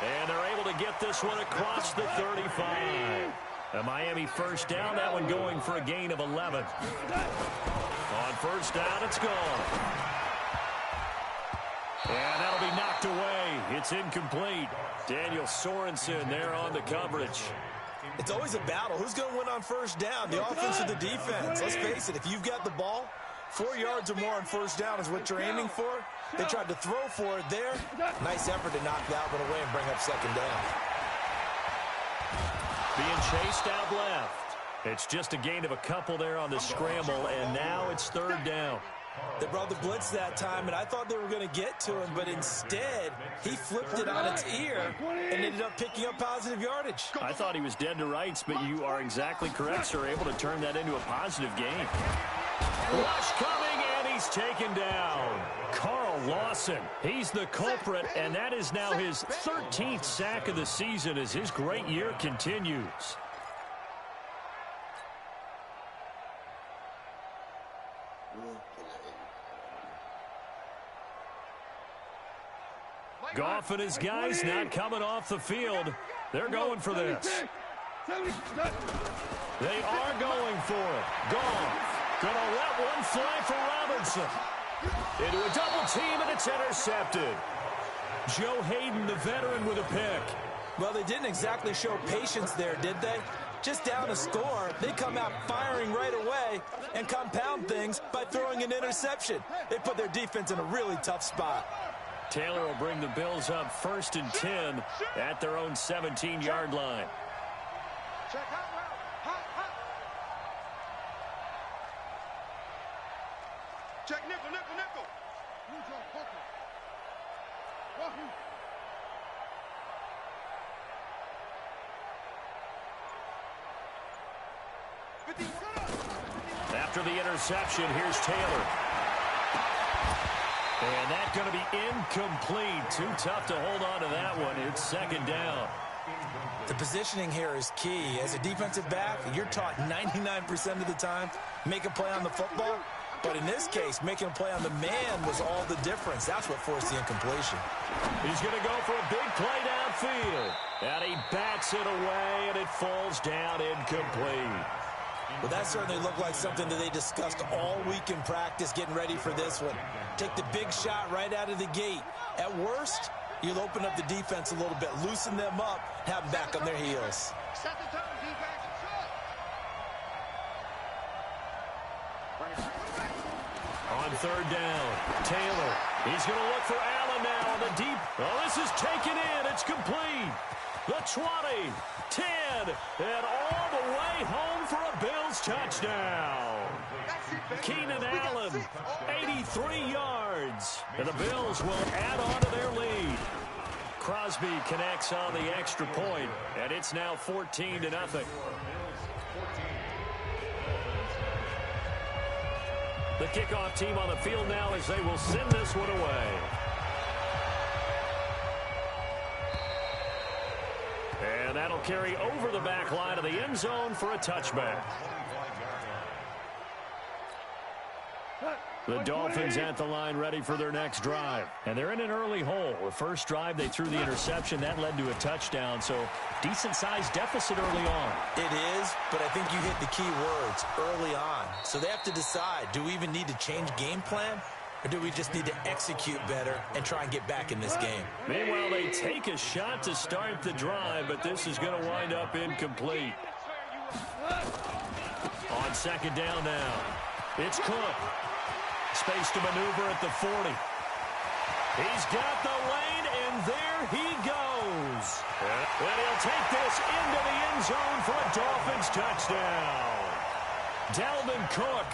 And they're able to get this one across the 35. A Miami 1st down, that one going for a gain of 11. On 1st down, it's gone. And that'll be knocked away. It's incomplete. Daniel Sorensen there on the coverage. It's always a battle. Who's going to win on 1st down, the offense or the defense? Let's face it, if you've got the ball, 4 yards or more on 1st down is what you're aiming for. They tried to throw for it there. Nice effort to knock that one away and bring up 2nd down. Being chased out left. It's just a gain of a couple there on the scramble, and now it's 3rd down. They brought the blitz that time, and I thought they were going to get to him, but instead, he flipped it on its ear and ended up picking up positive yardage. I thought he was dead to rights, but you are exactly correct, sir. Able to turn that into a positive gain. Rush coming, and he's taken down. Carl Lawson, he's the culprit, and that is now his 13th sack of the season as his great year continues. Goff and his guys not coming off the field. They're going for this. They are going for it. Goff going to let one fly for Robinson. Into a double team, and it's intercepted. Joe Hayden, the veteran, with a pick. Well, they didn't exactly show patience there, did they? Just down a score, they come out firing right away and compound things by throwing an interception. They put their defense in a really tough spot. Taylor will bring the Bills up 1st and 10 at their own 17-yard line. Check out route. Hot, hot. Check nickel, nickel, nickel. After the interception, here's Taylor. And that's going to be incomplete. Too tough to hold on to that one. It's 2nd down. The positioning here is key. As a defensive back, you're taught 99% of the time, make a play on the football. But in this case, making a play on the man was all the difference. That's what forced the incompletion. He's going to go for a big play downfield. And he bats it away, and it falls down incomplete. Well, that certainly looked like something that they discussed all week in practice, getting ready for this one. Take the big shot right out of the gate. At worst, you'll open up the defense a little bit, loosen them up, have them back on their heels. Set the tone, defense. On third down, Taylor. He's going to look for Allen now on the deep. Oh, this is taken in. It's complete. The 20, 10, and all the way home for a Bills touchdown. Keenan Allen, 83 yards. And the Bills will add on to their lead. Crosby connects on the extra point, and it's now 14-0. The kickoff team on the field now as they will send this one away. And that'll carry over the back line of the end zone for a touchback. The Dolphins at the line ready for their next drive. And they're in an early hole. The first drive, they threw the interception. That led to a touchdown. So decent-sized deficit early on. It is, but I think you hit the key words, early on. So they have to decide, do we even need to change game plan? Or do we just need to execute better and try and get back in this game? Meanwhile, they take a shot to start the drive, but this is going to wind up incomplete. On second down now, it's Cook. Space to maneuver at the 40. He's got the lane, and there he goes. And he'll take this into the end zone for a Dolphins touchdown. Dalvin Cook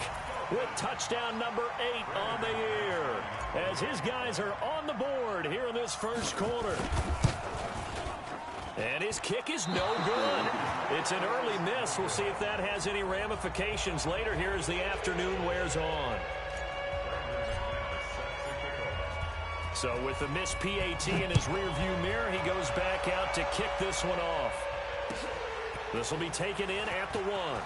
with touchdown number 8 on the year, as his guys are on the board here in this first quarter. And his kick is no good. It's an early miss. We'll see if that has any ramifications later here as the afternoon wears on. So with the missed PAT in his rearview mirror, he goes back out to kick this one off. This will be taken in at the 1.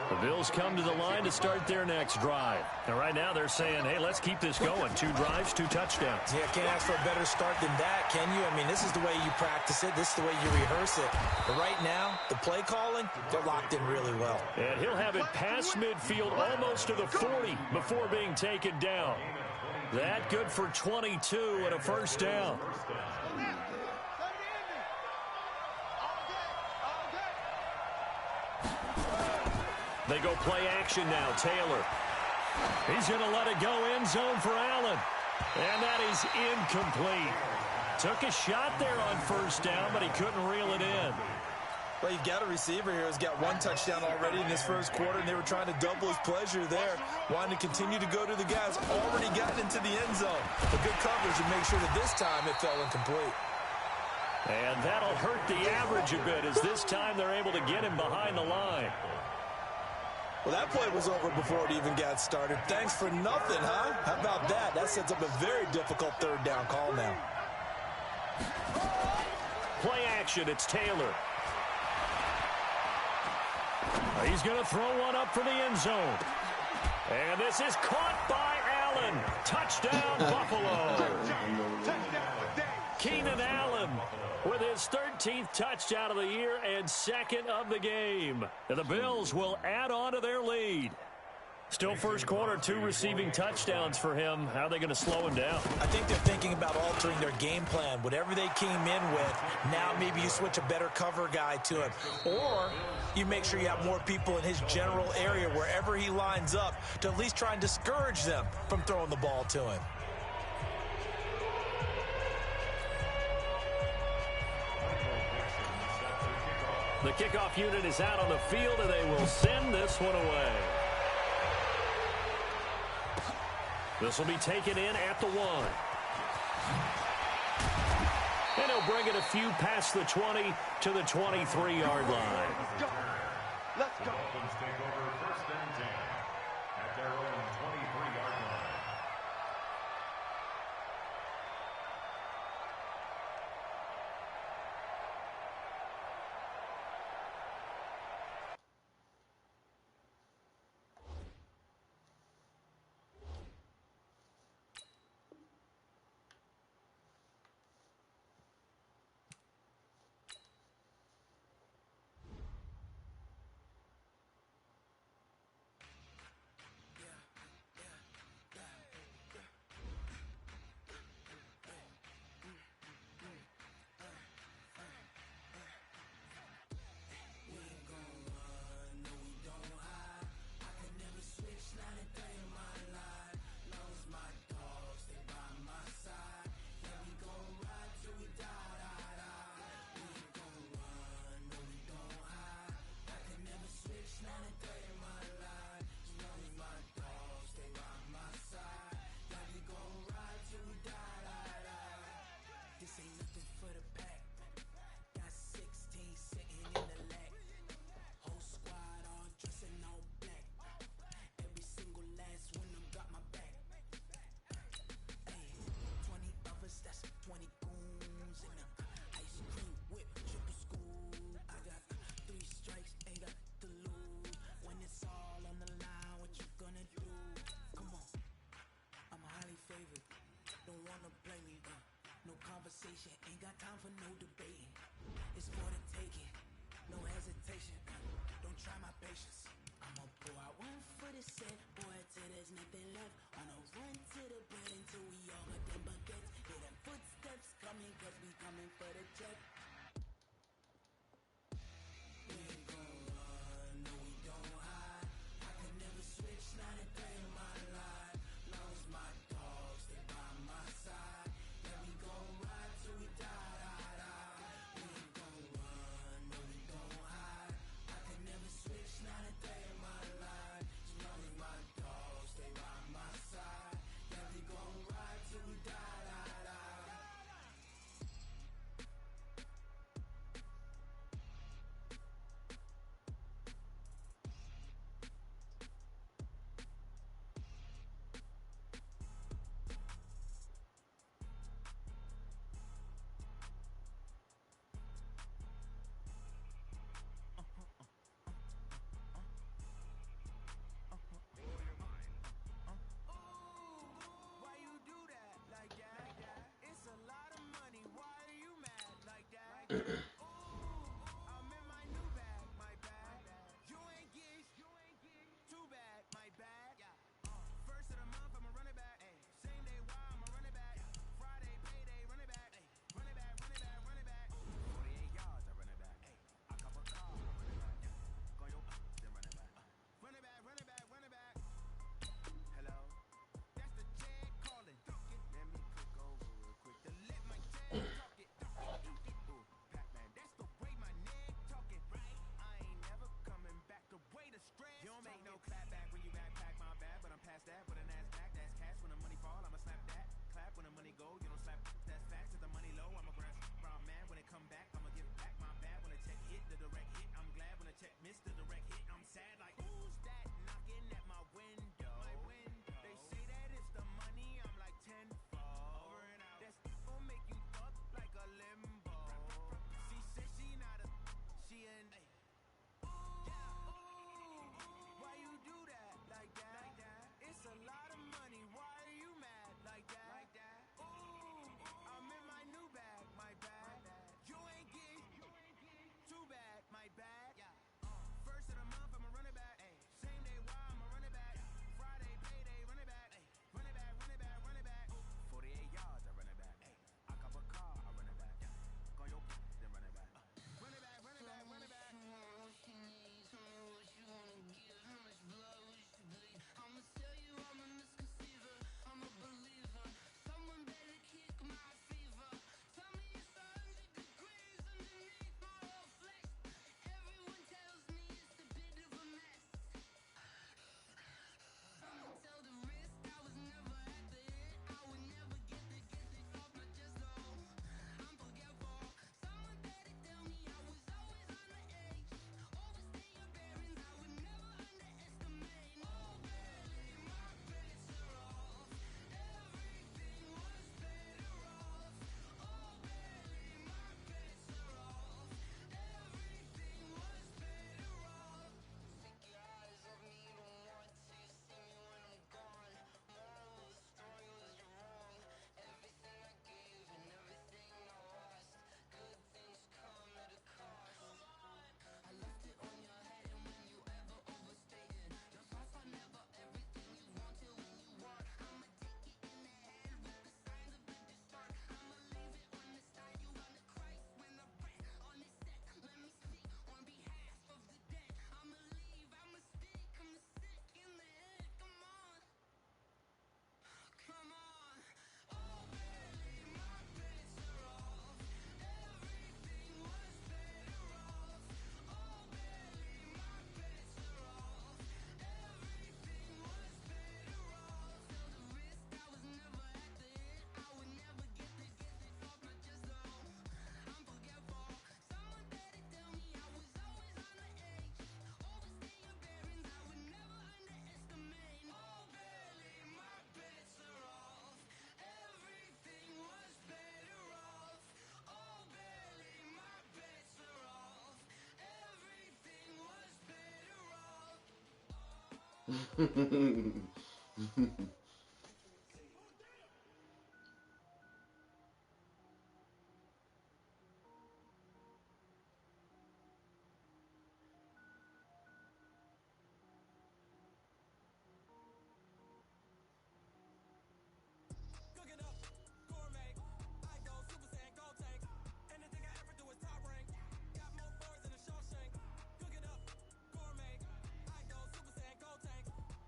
The Bills come to the line to start their next drive. And right now they're saying, hey, let's keep this going. 2 drives, 2 touchdowns. Yeah, can't ask for a better start than that, can you? I mean, this is the way you practice it. This is the way you rehearse it. But right now, the play calling, they're locked in really well. And he'll have it past midfield almost to the 40 before being taken down. That good for 22 and a first down. They go play action now. Taylor. He's going to let it go end zone for Allen. And that is incomplete. Took a shot there on first down, but he couldn't reel it in. Well, you've got a receiver here who's got 1 touchdown already in this first quarter, and they were trying to double his pleasure there, wanting to continue to go to the guys already got into the end zone. A good coverage to make sure that this time it fell incomplete. And that'll hurt the average a bit as this time they're able to get him behind the line. Well, that play was over before it even got started. Thanks for nothing, huh? How about that? That sets up a very difficult third down call now. Play action, it's Taylor. He's going to throw one up for the end zone. And this is caught by Allen. Touchdown, Buffalo. Keenan Allen with his 13th touchdown of the year and 2nd of the game. And the Bills will add on to their lead. Still first quarter, 2 receiving touchdowns for him. How are they going to slow him down? I think they're thinking about altering their game plan. Whatever they came in with, now maybe you switch a better cover guy to him. Or you make sure you have more people in his general area wherever he lines up to at least try and discourage them from throwing the ball to him. The kickoff unit is out on the field, and they will send this one away. This will be taken in at the 1. And he'll bring it a few past the 20 to the 23-yard line. Let's go. Let's go. Dolphins take over first and 10 at their own 23-yard line. Ain't got time for no debating. It's for the taking, no hesitation. Don't try my patience. I'ma pour out one for the set, boy, till there's nothing left. On a run to the bed until we all got them buckets. Hear them footsteps coming, cause we coming for the check. We ain't gon' run, no we don't hide. I could never switch, not a day in my life. Long as my dogs stay by my side. Yeah, we gon' ride till we die. We ain't gon' run, no we don't hide. I could never switch, not a day in my life. As long as my dogs stay by my side. Yeah, we gon' ride till we die. Why you do that like that? It's a lot of money. Why are you mad like that? Ooh, I'm in my new bag, my bag. You ain't geeks, too bad, my bag. First of the month, I'ma run it back. Same day, why I'ma run it back. Friday, payday, run it back. Run it back, run it back, run it back. 48 yards, I run it back. I cover car, I run it back. Go yo, then run it back. Run it back, run it back, run it back. Hello, that's the Chad calling. Let me click over real quick to let my Chad talk it. Ooh, Pac-Man, that's the way my neck talking. I ain't never coming back. The way the stress. You don't make no clap back when you backpack my bag, but I'm past that with a NASDAQ. That's cash when the money fall. I'ma slap that. Clap when the money go. You don't slap. That's facts. If the money low, I'ma grab. Brown man when it come back, I'ma give back my bad when the check hit the direct hit. I'm glad when the check missed the direct hit. I'm sad like who's that knocking at my window? They say that it's the money. I'm like tenfold. Over and out. That's gon' make you fuck like a limbo. She said she not a. She an. Why you do that like that? It's a lot of money. Why are you mad like that? Ooh, Cook it up, gourmet. I go Super Saiyan, Gold Tank. Anything I ever do is top rank. Got more bars than a Shawshank. Cook it up, gourmet. I go Super Saiyan, Gold Tank.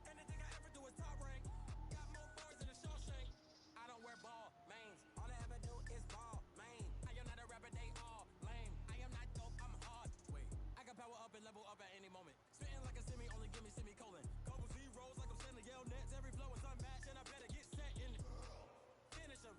Anything I ever do is top rank. Got more bars than a Shawshank. I don't wear ball mains. All I ever do is ball main. I am not a rapper, they all lame. I am not dope, I'm hard. Wait, I can power up and level up at any moment. Spitting like a semi, only give me semicolon. Couple zeros like I'm sending yell nets. Every flow is unmatched, and I better get set in. Finish them.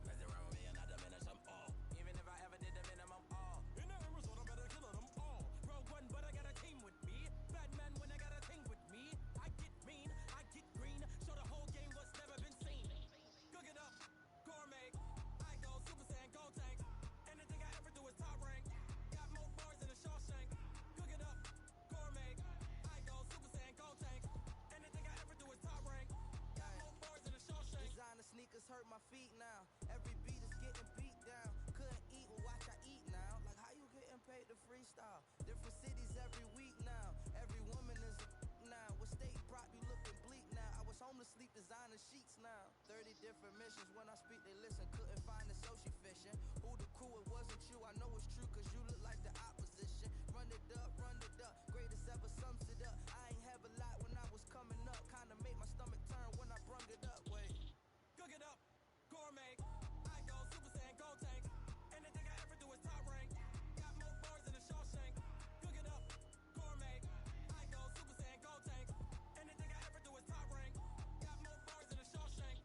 Mess around with me and I diminish them all. Even if I ever did the minimum all. In the result, I'm better killing them all. Rogue one, but I got a team with me. Batman when I got a team with me. I get mean, I get green. Show the whole game what's never been seen. Cook it up, gourmet. I go Super Saiyan, Gold Tank. Anything I ever do is top rank. Got more bars than a Shawshank. Cook it up, gourmet. I go Super Saiyan, Gold Tank. Anything I ever do is top rank. Got more bars than a Shawshank. Designer sneakers hurt my feet now. Every beat is getting beat down. Couldn't eat, well watch I eat now. Like how you getting paid to freestyle? Different cities every week now. Every woman is a now. With state prop, you looking bleak now. I was home to sleep, designer sheets now. 30 different missions. When I speak, they listen. Couldn't find the social fishing. Who the crew? It wasn't you. I know it's true, cause you look like the opposition. Run it up, greatest ever sums it up. I ain't have a lot when I was coming up. Kinda made my stomach turn when I brung it up. Wait, cook it up, gourmet. I go Super Saiyan, Gold Tank. Anything I ever do is top rank. Got more bars than a Shawshank. Cook it up, gourmet. I go Super Saiyan, Gold Tank. Anything I ever do is top rank. Got more bars than a Shawshank.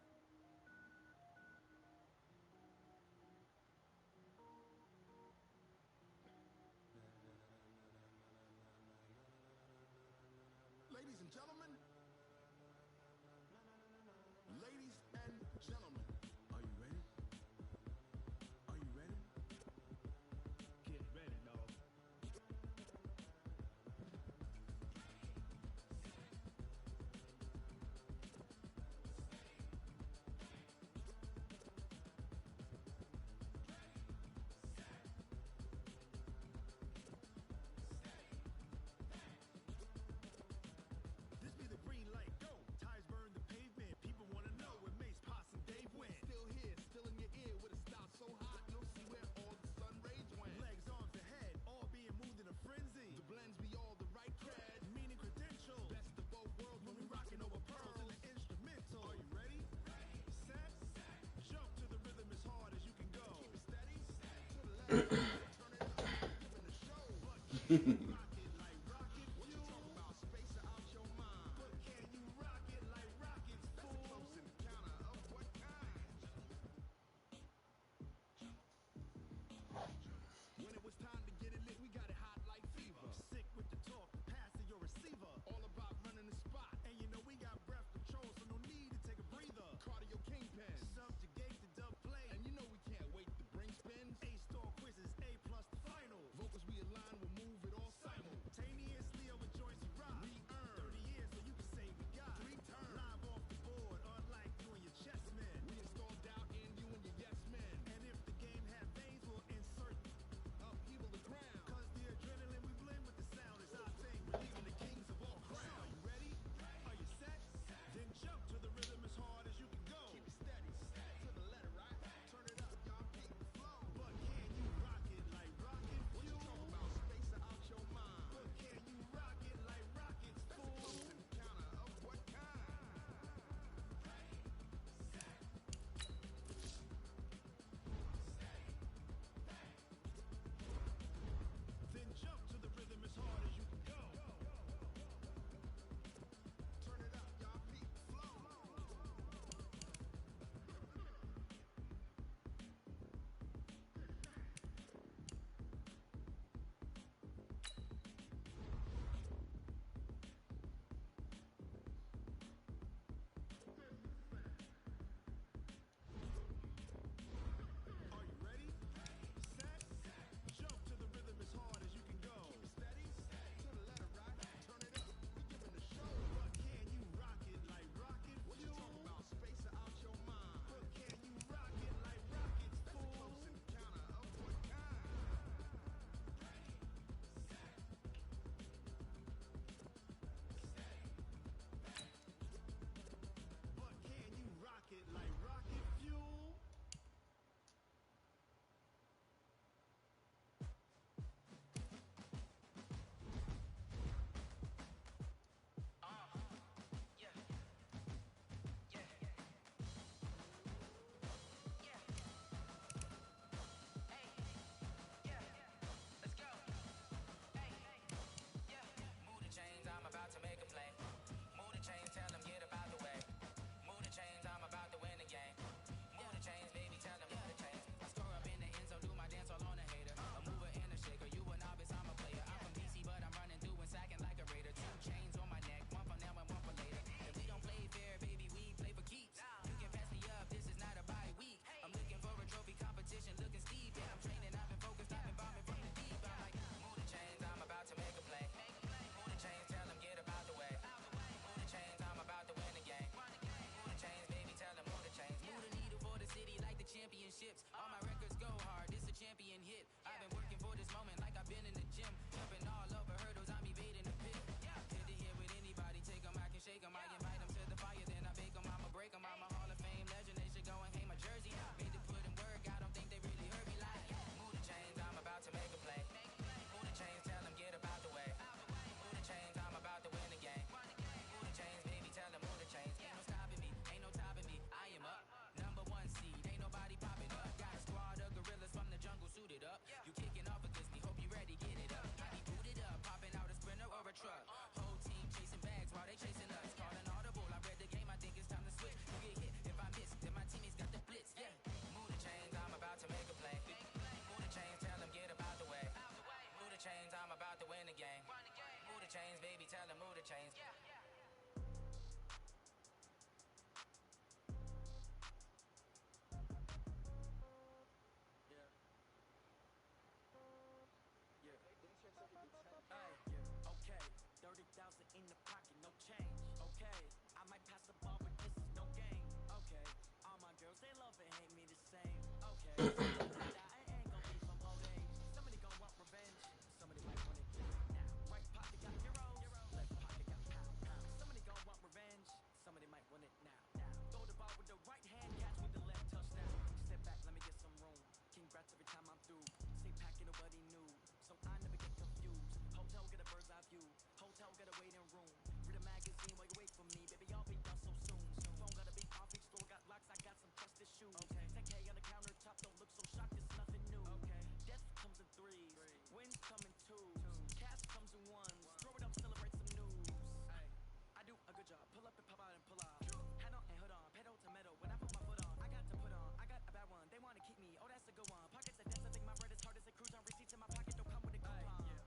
Ladies and gentlemen. Ladies and gentlemen. Are you ready? Are you ready? Get ready, dog. This be the green light, go. Tires burn the pavement. People wanna know where Mace, Posse, and Dave went. Still here, still in your ear with a style so hot, no see where all the sun rays went. Legs, arms, and head, all being moved in a frenzy. The blends be all the right cred, meaning credentials. Best of both worlds when we rocking over pearls and the instrumental. Are you ready? Set, jump to the rhythm as hard as you can go. Keep it steady, to the left, turn it up, giving the show. But can you rock it like rocket fuel? What you talk about, space out your mind? But can you rock it like rockets, fool? That's a close encounter of what kind? When it was time to get it lit, we got it hot like fever. Sick with the talk, pass to your receiver. All about running the spot. And you know we got breath control, so no need to take a breather. Cardio kingpin, subjugate the dub play. And you know we can't wait to bring spins. A-star quizzes, A plus the final. Vocals we align will move it all silent. I ain't gonna be from old age. Somebody gonna want revenge. Somebody might want it now. Right pocket got euros. Left pocket got pounds. Somebody gonna want revenge. Somebody might want it now. Throw the ball with the right hand, catch with the left touchdown. Step back, let me get some room. Congrats every time I'm through. Say packing nobody new, so I never get confused. Hotel get a bird's eye view. Hotel get a waiting room. Read a magazine while you wait for me, baby. I'll be done so soon. Phone gotta be off each store, got locks. I got some trusted shoes. Okay. 10K on the countertop, don't look so shocked. It's nothing new. Okay. Death comes in threes, wins come in twos, cash comes in ones. Throw it up, celebrate some news. Ay. I do a good job. Pull up and pop out and pull off. Head on and hood on, pedal to metal. When I put my foot on, I got to put on. I got a bad one. They want to keep me. Oh, that's a good one. Pockets are dense. I think my bread is hard as a crouton. Receipts in my pocket don't come with a coupon. Yeah.